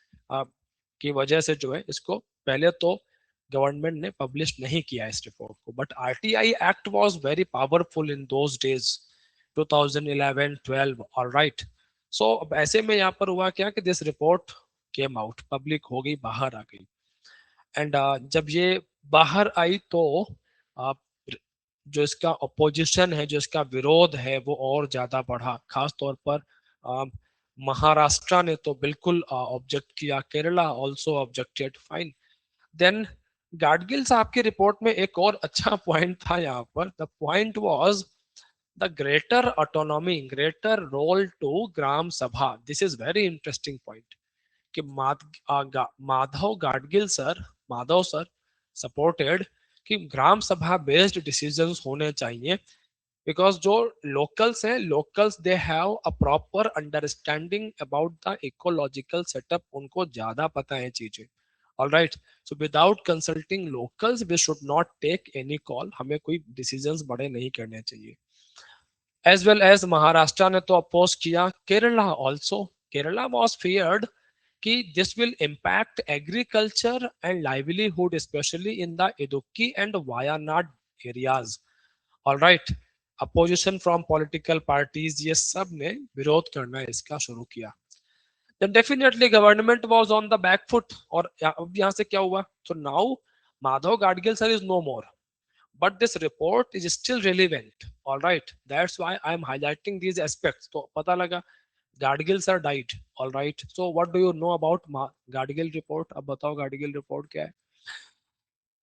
Speaker 1: की वजह से जो है इसको पहले तो गवर्नमेंट ने पब्लिश नहीं किया इस रिपोर्ट को, but RTI act was very powerful in those days 2011-12, all right. So अब ऐसे में यहाँ पर हुआ क्या कि this report came out, public हो गई, बाहर आ गई. एंड जब ये बाहर आई तो uh, जो इसका अपोजिशन है, जो इसका विरोध है, वो और ज्यादा बढ़ा. खास तौर पर महाराष्ट्र ने तो बिल्कुल ऑब्जेक्ट किया, Kerala also objected. Fine. Then Gadgil साहब की रिपोर्ट में एक और अच्छा पॉइंट था यहाँ पर. The point was the greater autonomy, greater role to gram sabha. This is very interesting point कि Madhav Gadgil sir, Madhav sir supported कि ग्राम सभा बेस्ड डिसीजंस होने चाहिए, बिकॉज जो लोकल्स हैं, locals they have a proper understanding about the ecological setup, उनको ज्यादा पता है चीजें. All right. So without consulting locals we should not take any call, हमें कोई डिसीजंस बड़े नहीं करने चाहिए. एज वेल एज महाराष्ट्र ने तो अपोज किया, Kerala also. Kerala was feared कि this will impact agriculture and livelihood, especially in the Idukki and Wayanad areas. All right. Opposition from political parties, ये सब ने विरोध करना इसका शुरू किया. Then definitely government was on the back foot. और अब यहाँ से क्या हुआ? So now Madhav Gadgil sir is no more, but this report is still relevant. All right. That's why I am highlighting these aspects. तो पता लगा Gadgil sir diet. All right. So what do you know about Gadgil report? अब बताओ Gadgil report क्या है.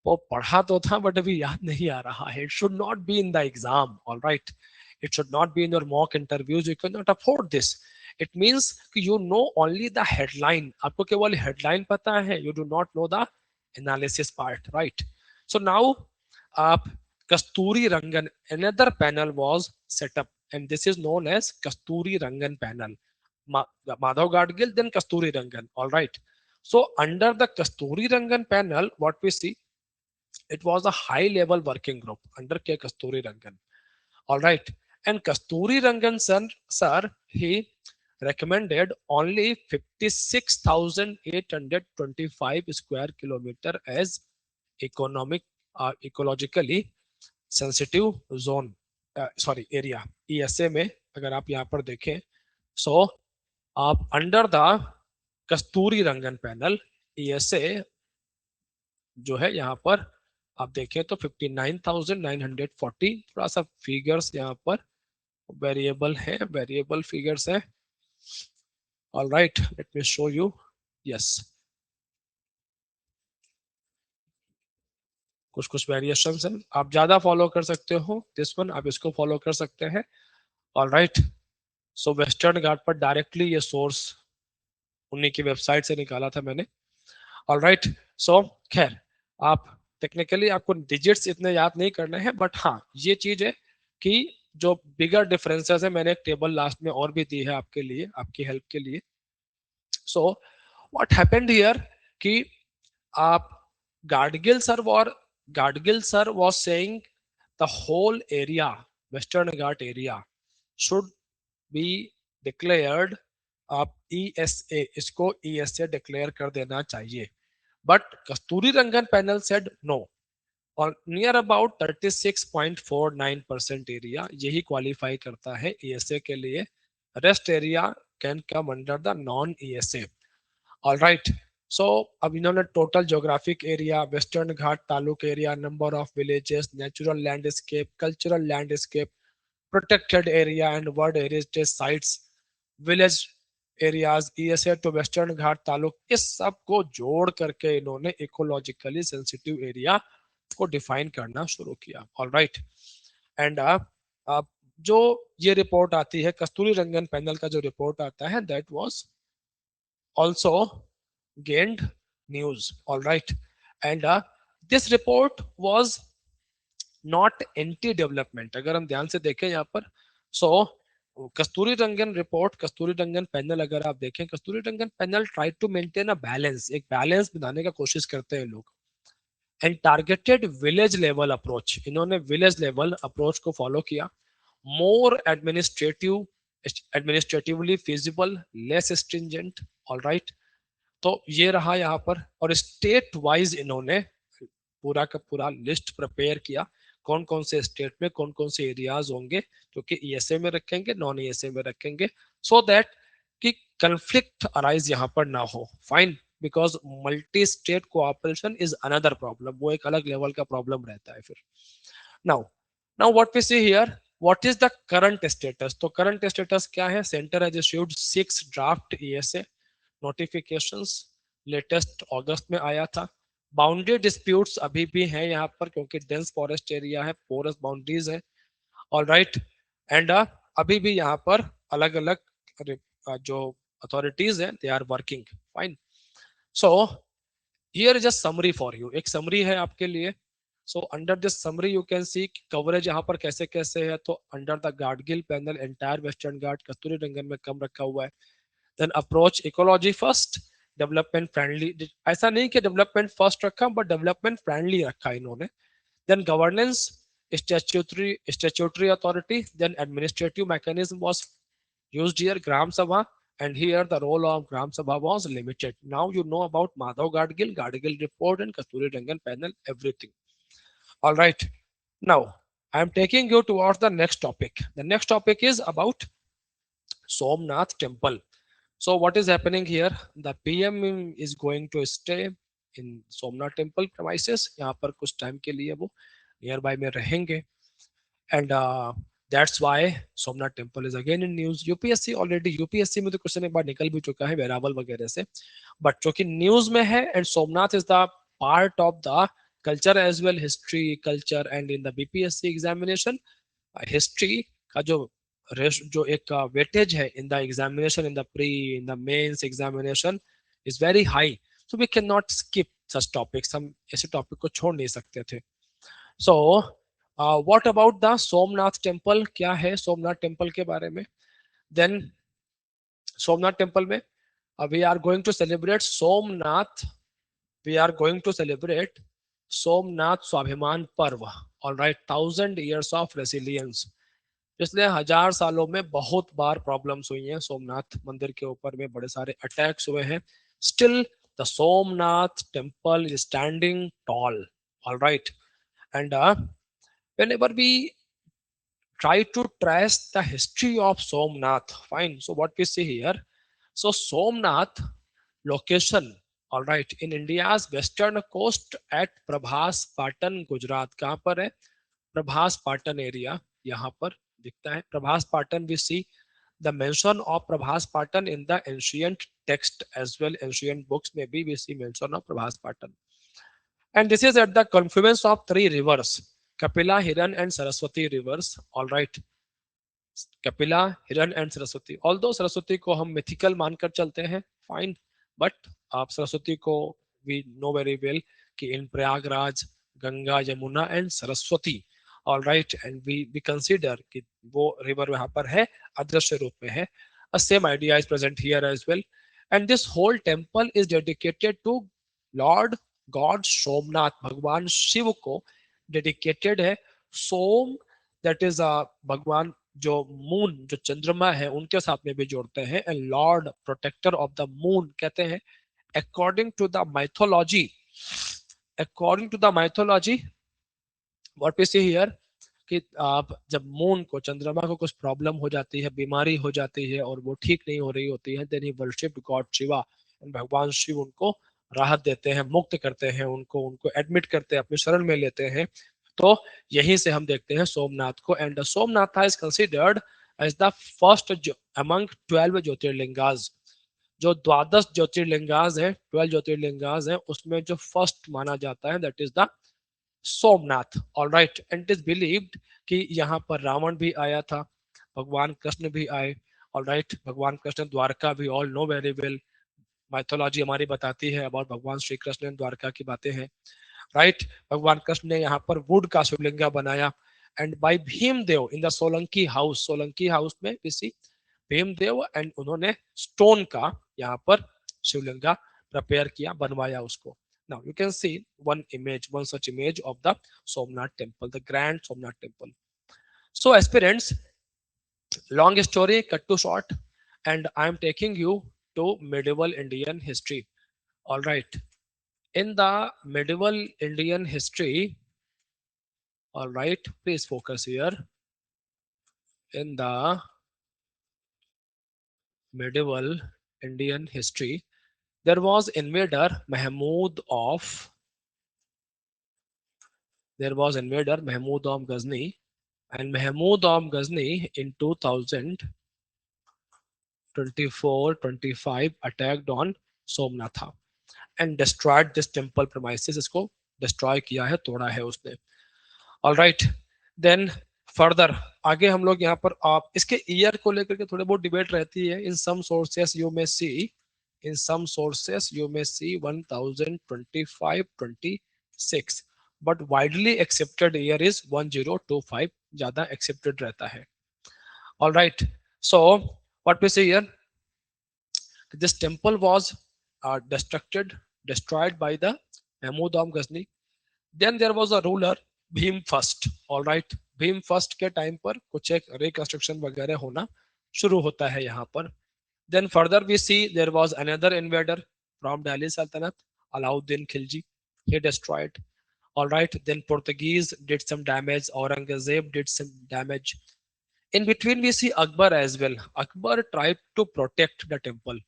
Speaker 1: वो पढ़ा तो था बट अभी याद नहीं आ रहा है. It should not be in the exam. All right. It should not be in your mock interviews. You can not afford this. It means कि you know only the headline, आपको केवल हेडलाइन पता है, you do not know the analysis part. Right. So now आप Kasturirangan, another panel was set up, and this is known as Kasturi Rangan panel. Madhav Gadgil, then Kasturi Rangan. All right. So under the Kasturi Rangan panel, what we see, it was a high level working group under K. Kasturi Rangan. All right. And Kasturi Rangan sir, he recommended only 56,825 square kilometer as economic ecologically sensitive zone, sorry area, ESA में अगर आप यहाँ पर देखें. सो आप under the Kasturi Rangan panel ESA जो है यहाँ पर आप देखें तो 59,940. थोड़ा सा फिगर्स यहाँ पर वेरिएबल है, वेरिएबल फिगर्स है. All right, let me show you. Yes, कुछ कुछ वेरिएशंस हैं, आप ज्यादा फॉलो कर सकते हो दिस वन, आप इसको फॉलो कर सकते हैं. All right. सो वेस्टर्न घाट पर डायरेक्टली ये सोर्स उन्हीं की वेबसाइट से निकाला था मैंने. All right. सो खैर, आप टेक्निकली आपको डिजिट्स इतने याद नहीं करने हैं, बट हाँ ये चीज है कि जो बिगर डिफरेंसेस है, मैंने एक टेबल लास्ट में और भी दी है आपके लिए, आपकी हेल्प के लिए. सो व्हाट हैपेंड हियर कि आप Gadgil sir was saying the whole area, Western Ghat area should be declared. आप ईएसए, इसको ईएसए डिक्लेयर कर देना चाहिए. But Kasturirangan panel said no, और नियर अबाउट 36.49% एरिया यही क्वालिफाई करता है ईएसए के लिए. Rest area can come under the non ESA. All right. So अब इन्होंने total geographic area, Western Ghat taluk area, number of villages, natural landscape, cultural landscape, protected area and world heritage sites, village areas, ESA to Western Ghat taluk, इस सब को जोड़ करके इन्होंने ecologically sensitive area को define करना शुरू किया। All right. एंड जो ये रिपोर्ट आती है कस्तूरी रंगन पैनल का जो रिपोर्ट आता है, that was also gained news. All right. And this report was not anti development, अगर हम ध्यान से देखें यहाँ पर। सो कस्तूरी रंगन रिपोर्ट, कस्तूरी रंगन पैनल अगर आप देखें, Kasturirangan panel try to maintain a balance, एक बैलेंस बनाने का कोशिश करते हैं लोग। And targeted village level approach, इन्होंने विलेज लेवल अप्रोच को फॉलो किया। More administratively feasible, less stringent. All right. तो ये रहा यहाँ पर। और स्टेट वाइज इन्होंने पूरा का पूरा लिस्ट प्रिपेयर किया, कौन कौन से स्टेट में कौन कौन से एरियाज होंगे जो कि ईएसए में रखेंगे, नॉन ईएसए में रखेंगे, सो दैट कि कंफ्लिक्ट अराइज यहाँ पर ना हो। Fine. Because multi state cooperation is another problem, वो एक अलग लेवल का प्रॉब्लम रहता है फिर। Now now what we see here, what is the current status. तो करंट स्टेटस क्या है, centre has issued 6 draft ESA notifications, latest अगस्त में आया था। बाउंड्री डिस्प्यूट्स अभी भी हैं यहाँ पर, क्योंकि डेंस फॉरेस्ट एरिया है, पोरस बाउंड्रीज है। All right. एंड अभी भी यहाँ पर अलग अलग जो अथॉरिटीज हैं they are working. Fine. So here is a summary for you, एक समरी है आपके लिए। So under this summary you can see coverage यहाँ पर कैसे कैसे है। तो under the Gadgil panel entire Western Ghat Kasturirangan में कम रखा हुआ है। Then approach ecology first, development friendly, ऐसा नहीं कि डेवलपमेंट फर्स्ट रखा, बट डेवलपमेंट फ्रेंडली रखा इन्होंने। Then governance, statutory authority, then administrative mechanism was used here, gram sabha, and here the role of Gram Sabha was limited. Now you know about Madhav Gadgil report and Kasturi Rangan panel, everything. All right. Now I am taking you towards the next topic. The next topic is about Somnath Temple. So what is happening here? The PM is going to stay in Somnath Temple premises. यहाँ पर कुछ time के लिए वो near by में रहेंगे। And that's why Somnath temple is again in news. UPSC already, UPSC में तो क्वेश्चन एक बार निकल भी चुका है वेरावल वगैरह से, बट जो कि न्यूज में है। And Somnath is the part of the culture as well, history culture. And in the BPSC examination history का जो एक वेटेज है in the examination, in the pre, in the mains examination is very high. So we can not skip such topics, हम ऐसे topic को छोड़ नहीं सकते थे। So what about the Somnath temple, क्या है सोमनाथ टेम्पल के बारे में। देन सोमनाथ टेम्पल में we are going to celebrate Somnath, we are going to celebrate Somnath Swabhiman Parv. All right. 1000 years of resilience, पिछले 1000 सालों में बहुत बार प्रॉब्लम्स हुई हैं सोमनाथ मंदिर के ऊपर में, बड़े सारे अटैक्स हुए हैं। Still the Somnath temple is standing tall. All right. And whenever we try to trace the history of Somnath, fine. So what we see here, so Somnath location, all right, in India's western coast at Prabhas Patan, Gujarat। कहाँ पर है? Prabhas Patan area यहाँ पर दिखता है। Prabhas Patan, we see the mention of Prabhas Patan in the ancient text as well, ancient books में भी we see mention of Prabhas Patan। And this is at the confluence of 3 rivers, Kapila, Hiran and Saraswati rivers। All right। Kapila, हिरण and Saraswati. Although Saraswati को हम mythical मानकर चलते हैं, fine, but आप सरस्वती को वी नो वेरी वेल कि in Prayagraj Ganga Yamuna and Saraswati. All right. And we consider कि वो रिवर यहाँ पर है, अदृश्य रूप में है। A same idea is present here as well. And this whole temple is dedicated to Lord God Somnath, भगवान शिव को डेडिकेटेड है। सोम दैट इज भगवान जो मून, जो चंद्रमा है उनके साथ में भी जोड़ते हैं। And lord protector of the moon कहते हैं। According to the mythology, according to the mythology what we see here कि आप जब मून को, चंद्रमा को कुछ प्रॉब्लम हो जाती है, बीमारी हो जाती है और वो ठीक नहीं हो रही होती है, then he worshipped god Shiva. भगवान शिव उनको राहत देते हैं, मुक्त करते हैं उनको, उनको एडमिट करते हैं, अपने शरण में लेते हैं। तो यहीं से हम देखते हैं सोमनाथ को। And Somnath is considered as the first among 12 jyotirlingas. जो द्वादश ज्योतिर्लिंगाज है, 12 ज्योतिर्लिंगाज है, उसमें जो फर्स्ट माना जाता है that is the Somnath. All right, and it is believed कि यहाँ पर रावण भी आया था, भगवान कृष्ण भी आए। ऑल राइट, भगवान कृष्ण द्वारका भी all know very well, mythology हमारी बताती है अबाउट भगवान श्री कृष्ण द्वारका की बातें हैं। राइट, भगवान कृष्ण ने यहाँ पर वुड का शिवलिंगा बनाया। And by Bhimdev in the Solanki house, Solanki house में किसी भीमदेव, एंड उन्होंने स्टोन का यहाँ पर शिवलिंगा प्रिपेयर किया, बनवाया उसको। Now you can C one image, one such image of the Somnath temple, the grand Somnath temple. So aspirants, long story cut to short, and I am taking you to medieval Indian history. All right, in the medieval Indian history, all right, please focus here. In the medieval Indian history, there was invader Mahmud of, there was invader Mahmud of Ghazni, and Mahmud of Ghazni in 2024-25 attacked on Somnatha and destroyed this temple premises, इसको destroy किया है, तोड़ा है उसने। All right, then further आगे हम लोग यहाँ पर आप इसके ईयर को लेकर के थोड़े बहुत डिबेट रहती है। In some sources you may see, in some sources you may see 1025-26, but widely accepted year is 1025, ज्यादा एक्सेप्टेड रहता है। All right, so what we see here, this temple was destructed, destroyed by the Mahmud of Ghazni. Then there was a ruler Bhim first. All right, Bhim first के time पर कुछ एक reconstruction वगैरह होना शुरू होता है यहाँ पर। Then further we see there was another invader from Delhi सल्तनत, Alauddin Khilji, he destroyed. All right, then Portuguese did some damage, Aurangzeb did some damage. In between we see Akbar as well. Akbar tried to protect the temple,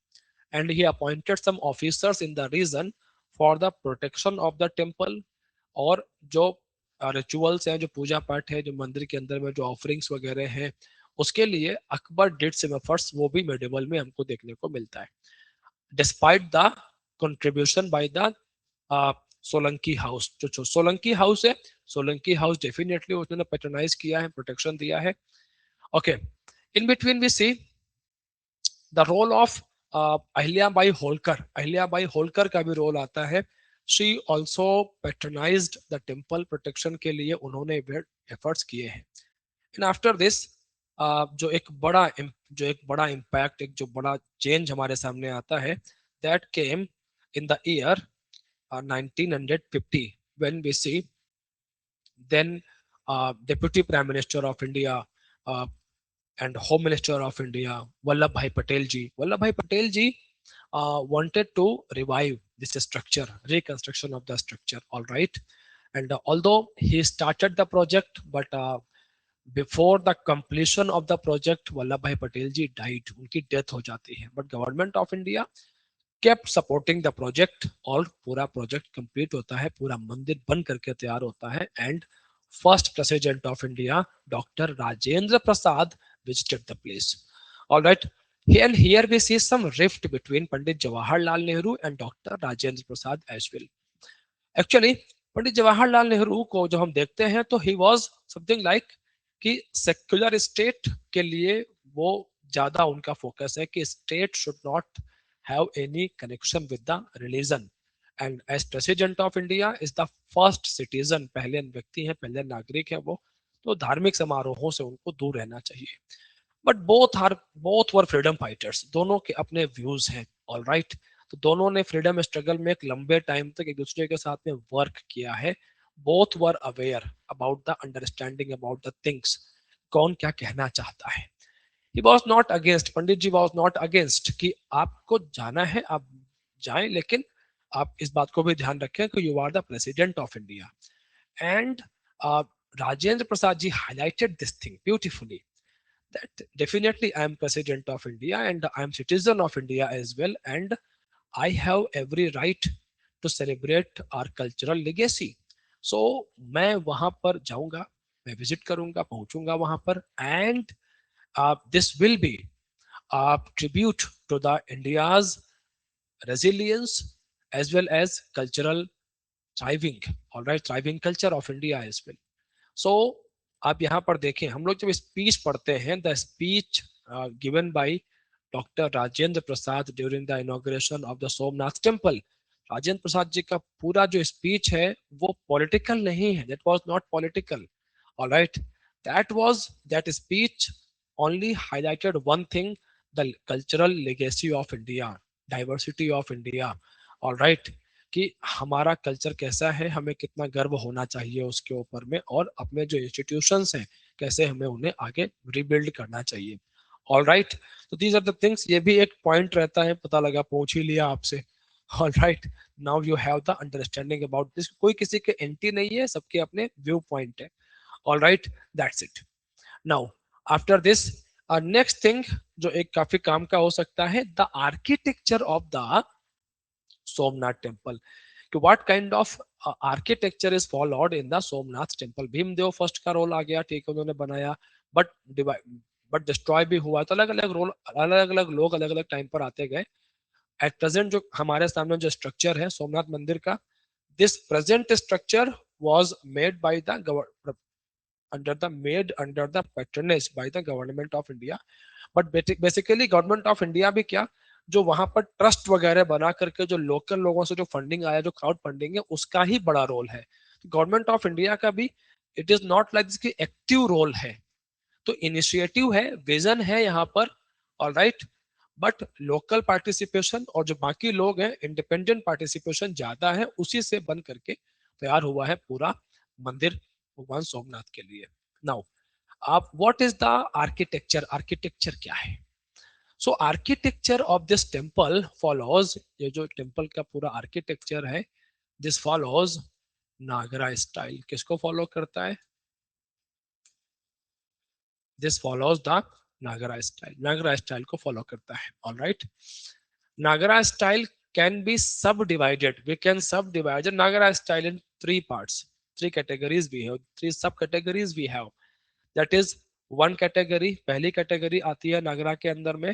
Speaker 1: and he appointed some officers in the region for the protection of the temple। और जो rituals हैं, जो पूजा पाठ है, जो मंदिर के अंदर में जो ऑफरिंग्स वगैरह हैं, उसके लिए अकबर डिड सम एफर्ट्स, वो भी मेडिवल में हमको देखने को मिलता है। Despite the contribution by the Solanki house, जो सोलंकी हाउस है, सोलंकी हाउस डेफिनेटली उसने पैट्रोनाइज किया है, प्रोटेक्शन दिया है। Okay, in between we see the role of Ahilyabai Holkar, Ahilyabai Holkar का भी रोल आता है। She also patronised the temple, protection के लिए उन्होंने एफर्ट्स किए हैं। एंड आफ्टर दिस जो एक बड़ा इम्पैक्ट, एक जो बड़ा चेंज हमारे सामने आता है, that came in the year 1950 when we see then deputy prime minister of India uh, and home minister of India Vallabhbhai Patel ji, Vallabhbhai Patel ji wanted to revive this structure, reconstruction of the structure। All right, and although he started the project, but before the completion of the project Vallabhbhai Patel ji died, उनकी death हो जाती है। but government of India kept supporting the project, और पूरा project complete होता है, पूरा मंदिर बन करके तैयार होता है। And first president of India doctor Rajendra Prasad visited the place। All right, and here we see some rift between Pandit Jawaharlal Nehru and Dr. Rajendra Prasad as well। Actually, Pandit Jawaharlal Nehru को जो हम देखते हैं तो ही वॉज समथिंग लाइक कि secular state के लिए वो ज्यादा उनका फोकस है कि state should not have any connection with the religion. And as president of India is the first citizen, पहले व्यक्ति हैं, पहले नागरिक है वो, तो धार्मिक समारोहों से उनको दूर रहना चाहिए। But both were freedom fighters, दोनों के अपने व्यूज हैं। ऑल राइट, तो दोनों ने फ्रीडम स्ट्रगल में एक लंबे टाइम तक एक दूसरे के साथ में वर्क किया है। Both were aware about the understanding about the things, कौन क्या कहना चाहता है। He was not against, Pandit ji was not against कि आपको जाना है आप जाएं, लेकिन आप इस बात को भी ध्यान रखें कि you are the president of India. And Rajendra Prasad ji highlighted this thing beautifully, that definitely I am president of India and I am citizen of India as well, and I have every right to celebrate our cultural legacy. So मैं वहां पर जाऊंगा, मैं visit करूंगा, पहुंचूंगा वहां पर, and this will be a tribute to the India's resilience as well as cultural thriving, all right, thriving culture of India as well. So आप यहाँ पर देखें, हम लोग जब स्पीच पढ़ते हैं, the speech given by doctor Rajendra Prasad during the inauguration of the Somnath temple, Rajendra Prasad ji का पूरा जो स्पीच है वो पॉलिटिकल नहीं है, that was not political, all right, that speech only highlighted one thing: the cultural legacy of India, diversity of India, all right, कि हमारा culture कैसा है, हमें कितना गर्व होना चाहिए उसके ऊपर में, और अपने जो इंस्टीट्यूशंस हैं कैसे हमें उन्हें आगे रिबिल्ड करना चाहिए। ऑल राइट, तो दीज आर द थिंग्स, ये भी एक पॉइंट रहता है, पता लगा पहुंच ही लिया आपसे। All right, now you have the understanding about this, कोई किसी के एंटी नहीं है, सबके अपने व्यू पॉइंट है। All right, that's it. Now after this next thing जो एक काफी काम का हो सकता है, the architecture of the Somnath temple, कि what kind of architecture is followed in the Somnath temple. Bhimdev first का रोल आ गया, ठीक है, उन्होंने बनाया, बट बट डिस्ट्रॉय भी हुआ, तो अलग अलग रोल, अलग अलग लोग अलग अलग टाइम पर आते गए। एट प्रेजेंट जो हमारे सामने जो स्ट्रक्चर है सोमनाथ मंदिर का, this present structure was made by the under the patronage by the government of India, but basically government of India भी क्या, जो वहां पर ट्रस्ट वगैरह बना करके जो लोकल लोगों से जो फंडिंग आया, जो क्राउड फंडिंग है, उसका ही बड़ा रोल है। गवर्नमेंट ऑफ इंडिया का भी इट इज नॉट लाइक जिसकी एक्टिव रोल है, तो इनिशिएटिव है, विजन है यहाँ पर, all right, but local participation और जो बाकी लोग हैं इंडिपेंडेंट पार्टिसिपेशन ज्यादा है, उसी से बन करके तैयार हुआ है पूरा मंदिर भगवान सोमनाथ के लिए। नाउ आप what is the architecture, architecture क्या है? So architecture of this temple follows, ये जो टेम्पल का पूरा आर्किटेक्चर है, दिस फॉलोज नागरा स्टाइल। किसको फॉलो करता है? This follows the Nagara style, Nagara style को फॉलो करता है। All right, Nagara style can be subdivided, we can subdivide Nagara style in three parts, three categories we have, three subcategories we have. That is one category, पहली category आती है नागरा के अंदर में,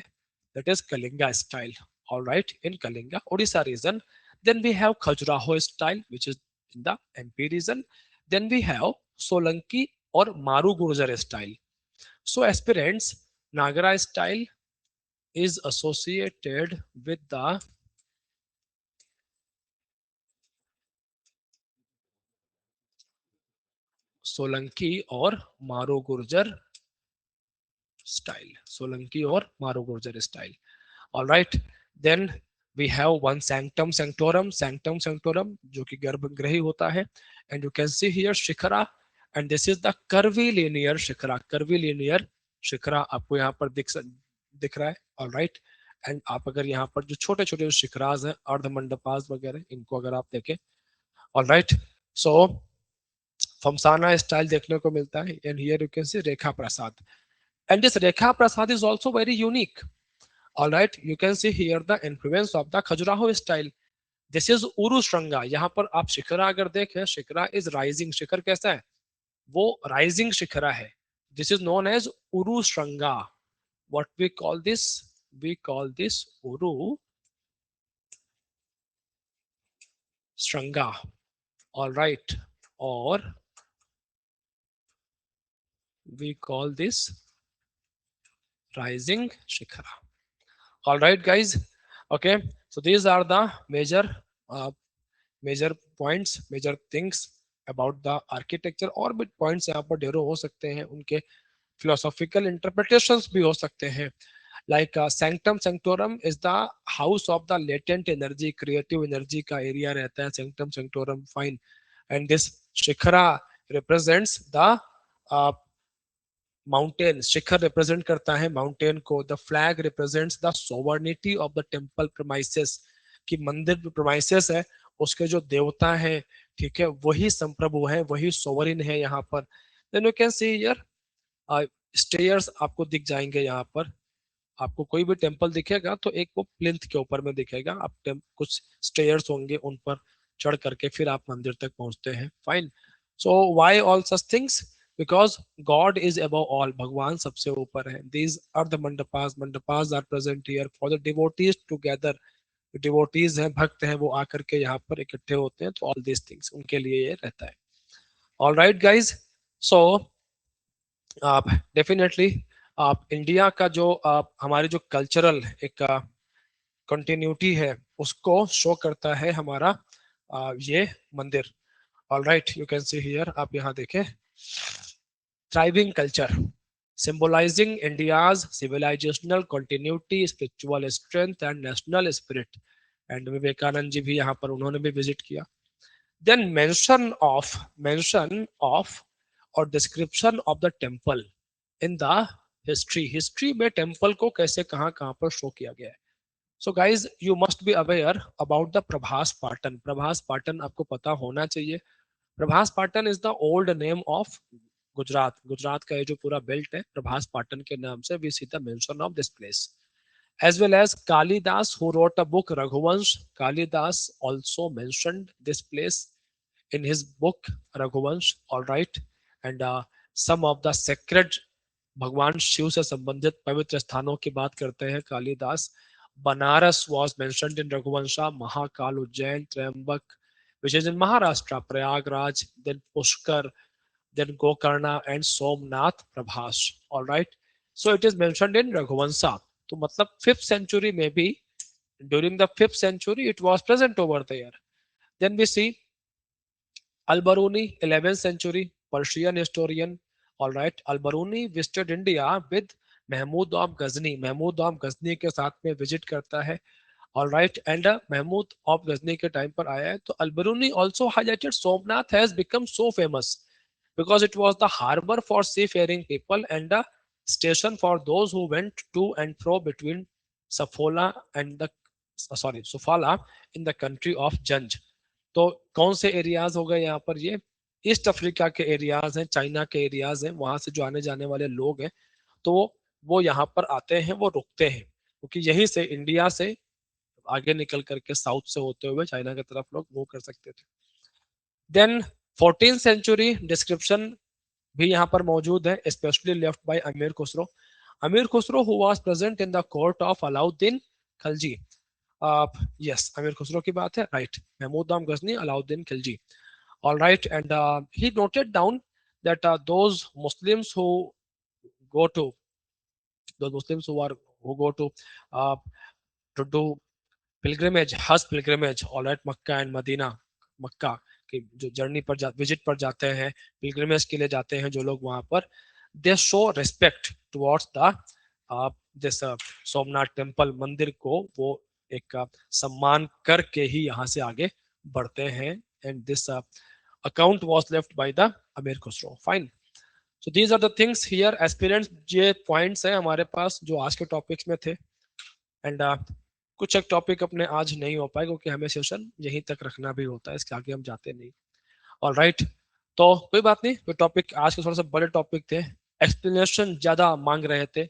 Speaker 1: that is Kalinga style, all right, in Kalinga Odisha region. Then we have Khajuraho style which is in the MP region. Then we have Solanki और Maru Gurjar style. So aspirants, Nagara style is associated with the Solanki और Maru Gurjar style, Solanki और Maru Gurjar style. All right, then we have one sanctum sanctorum, sanctum sanctorum जो कि गर्भगृही होता है, and you can see here shikhara, and this is the curvilinear shikhara, curvilinear shikhara आपको यहाँ पर दिख रहा है। ऑल राइट, एंड आप अगर यहाँ पर जो छोटे छोटे शिखराज हैं अर्धमंडपास वगैरह, इनको अगर आप देखें, ऑल राइट, सो फमसाना स्टाइल देखने को मिलता है, and here you can C Rekha Prasad, and this Rekha Prasad is also very unique. All right, you can see here the influence of the Khajuraho style. This is Uru Shranga. यहाँ पर आप शिखरा अगर देखें, shikhara is rising, शिखर कैसा है, वो rising shikhara है। This is known as Uru Shranga. What we call this? We call this Uru Shranga. All right, or we call this rising shikhara. All right, guys. Okay, so these are the uh, major points, major things about the architecture, और भी points यहाँ पर ढेरों हो सकते हैं, उनके philosophical interpretations भी हो सकते हैं। like sanctum sanctorum is the house of the latent energy, creative energy का एरिया रहता है sanctum sanctorum, fine, and this shikhara represents the uh, mountain, Shikhar represent करता है माउंटेन को। The flag represents the sovereignty of the temple premises, कि मंदिर premises है उसके जो देवता है, ठीक है, वही संप्रभु है, वही सोवरिन है यहाँ पर। Then you can see here stairs आपको दिख जाएंगे यहाँ पर, आपको कोई भी टेम्पल दिखेगा तो एक वो प्लिंथ के ऊपर में दिखेगा, आप कुछ स्टेयर्स होंगे उन पर चढ़ करके फिर आप मंदिर तक पहुंचते हैं। Fine. So why all such things? Because god is above all, भगवान सबसे ऊपर है। These are the mandapas, mandapas are present here for the devotees together. Devotees हैं, भक्त हैं, वो आकर के यहाँ पर इकट्ठे होते हैं, तो ऑल दिस थिंग्स उनके लिए ये रहता है। All right guys. सो आप डेफिनेटली आप इंडिया का जो हमारी जो कल्चरल एक कंटिन्यूटी है उसको शो करता है हमारा ये मंदिर। All right, you can see here, आप यहाँ देखें, thriving culture symbolizing India's civilizational continuity, spiritual strength and national spirit। And Vivekananda ji भी यहाँ पर उन्होंने भी विजिट किया। देन मेंशन ऑफ और description of the temple in the history, history में टेम्पल को कैसे कहाँ कहाँ पर शो किया गया है। So guys you must be aware about the Prabhas Patan. Prabhas Patan आपको पता होना चाहिए। Prabhas Patan is the old name of Gujarat. Gujarat का ये जो पूरा बेल्ट है प्रभास पाटन के नाम से we see the mention of this place. As well as Kalidas, who wrote a book Raghuvansh, Kalidas also mentioned this place in his book Raghuvansh, all right। and some of the sacred भगवान शिव से संबंधित पवित्र स्थानों की बात करते हैं Kalidas. Banaras was mentioned in Raghuvansha, Mahakal, Ujjain, Trimbak, which is in Maharashtra, Prayagraj, then Pushkar, then Gokarna and Somnath Prabhas, all right। so it is mentioned in Raghuvansa। तो मतलब 5th century में भी, during the 5th century it was present over there। then we see Al-Baruni, 11th century Persian historian, all right। Al-Baruni visited India with Mahmud of Ghazni, Mahmud of Ghazni के साथ में visit करता है, all right। and Mahmud of Ghazni के time पर आया है। तो Al-Baruni also highlighted Somnath has become so famous because it was the harbor for seafaring people and a station for those who went to and fro between Safala and the Sufala in the country of Janj। तो कौन से areas हो गए यहाँ पर? ये east Africa के areas हैं, चाइना के एरियाज हैं, वहां से जो आने जाने वाले लोग हैं तो वो यहाँ पर आते हैं, वो रुकते हैं, क्योंकि यहीं से इंडिया से आगे निकल करके साउथ से होते हुए चाइना की तरफ लोग मूव कर सकते थे। देन 14th सेंचुरी डिस्क्रिप्शन भी यहाँ पर मौजूद है, specially left by Amir Khusro. Amir Khusro who was present in the court of Alauddin Khilji. Yes, Amir Khusro की बात है, राइट। महमूद आम Ghazni, Alauddin Khilji, all right। and he noted down that those Muslims who go to those Muslims who go uh, to do pilgrimage, Hajj pilgrimage, all right, Mecca and Medina, Mecca की जो journey पर visit पर जाते हैं, pilgrimage के लिए जाते हैं जो लोग वहां पर, दे show respect towards the this Somnath temple, मंदिर को वो एक सम्मान करके ही यहाँ से आगे बढ़ते हैं। And this account was left by the Amir Khusrau. Fine. So these are the things here aspirants, ये पॉइंट्स हैं हमारे पास जो आज के टॉपिक्स में थे। एंड कुछ एक टॉपिक अपने आज नहीं हो पाए क्योंकि हमें सेशन यहीं तक रखना भी होता है, इसके आगे हम जाते नहीं। ऑल राइट, तो कोई बात नहीं, कोई टॉपिक आज के थोड़ा सा बड़े टॉपिक थे, एक्सप्लेनेशन ज्यादा मांग रहे थे,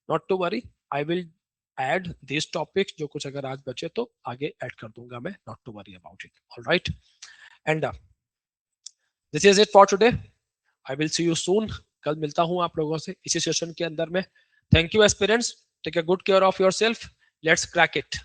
Speaker 1: not to worry, I will add this topics, जो कुछ अगर आज बचे तो आगे ऐड कर दूंगा मैं, not to worry about it. All right, and this is it for today, I will see you soon. कल मिलता हूं आप लोगों से इसी सेशन के अंदर में। Thank you aspirants, take a good care of yourself, let's crack it.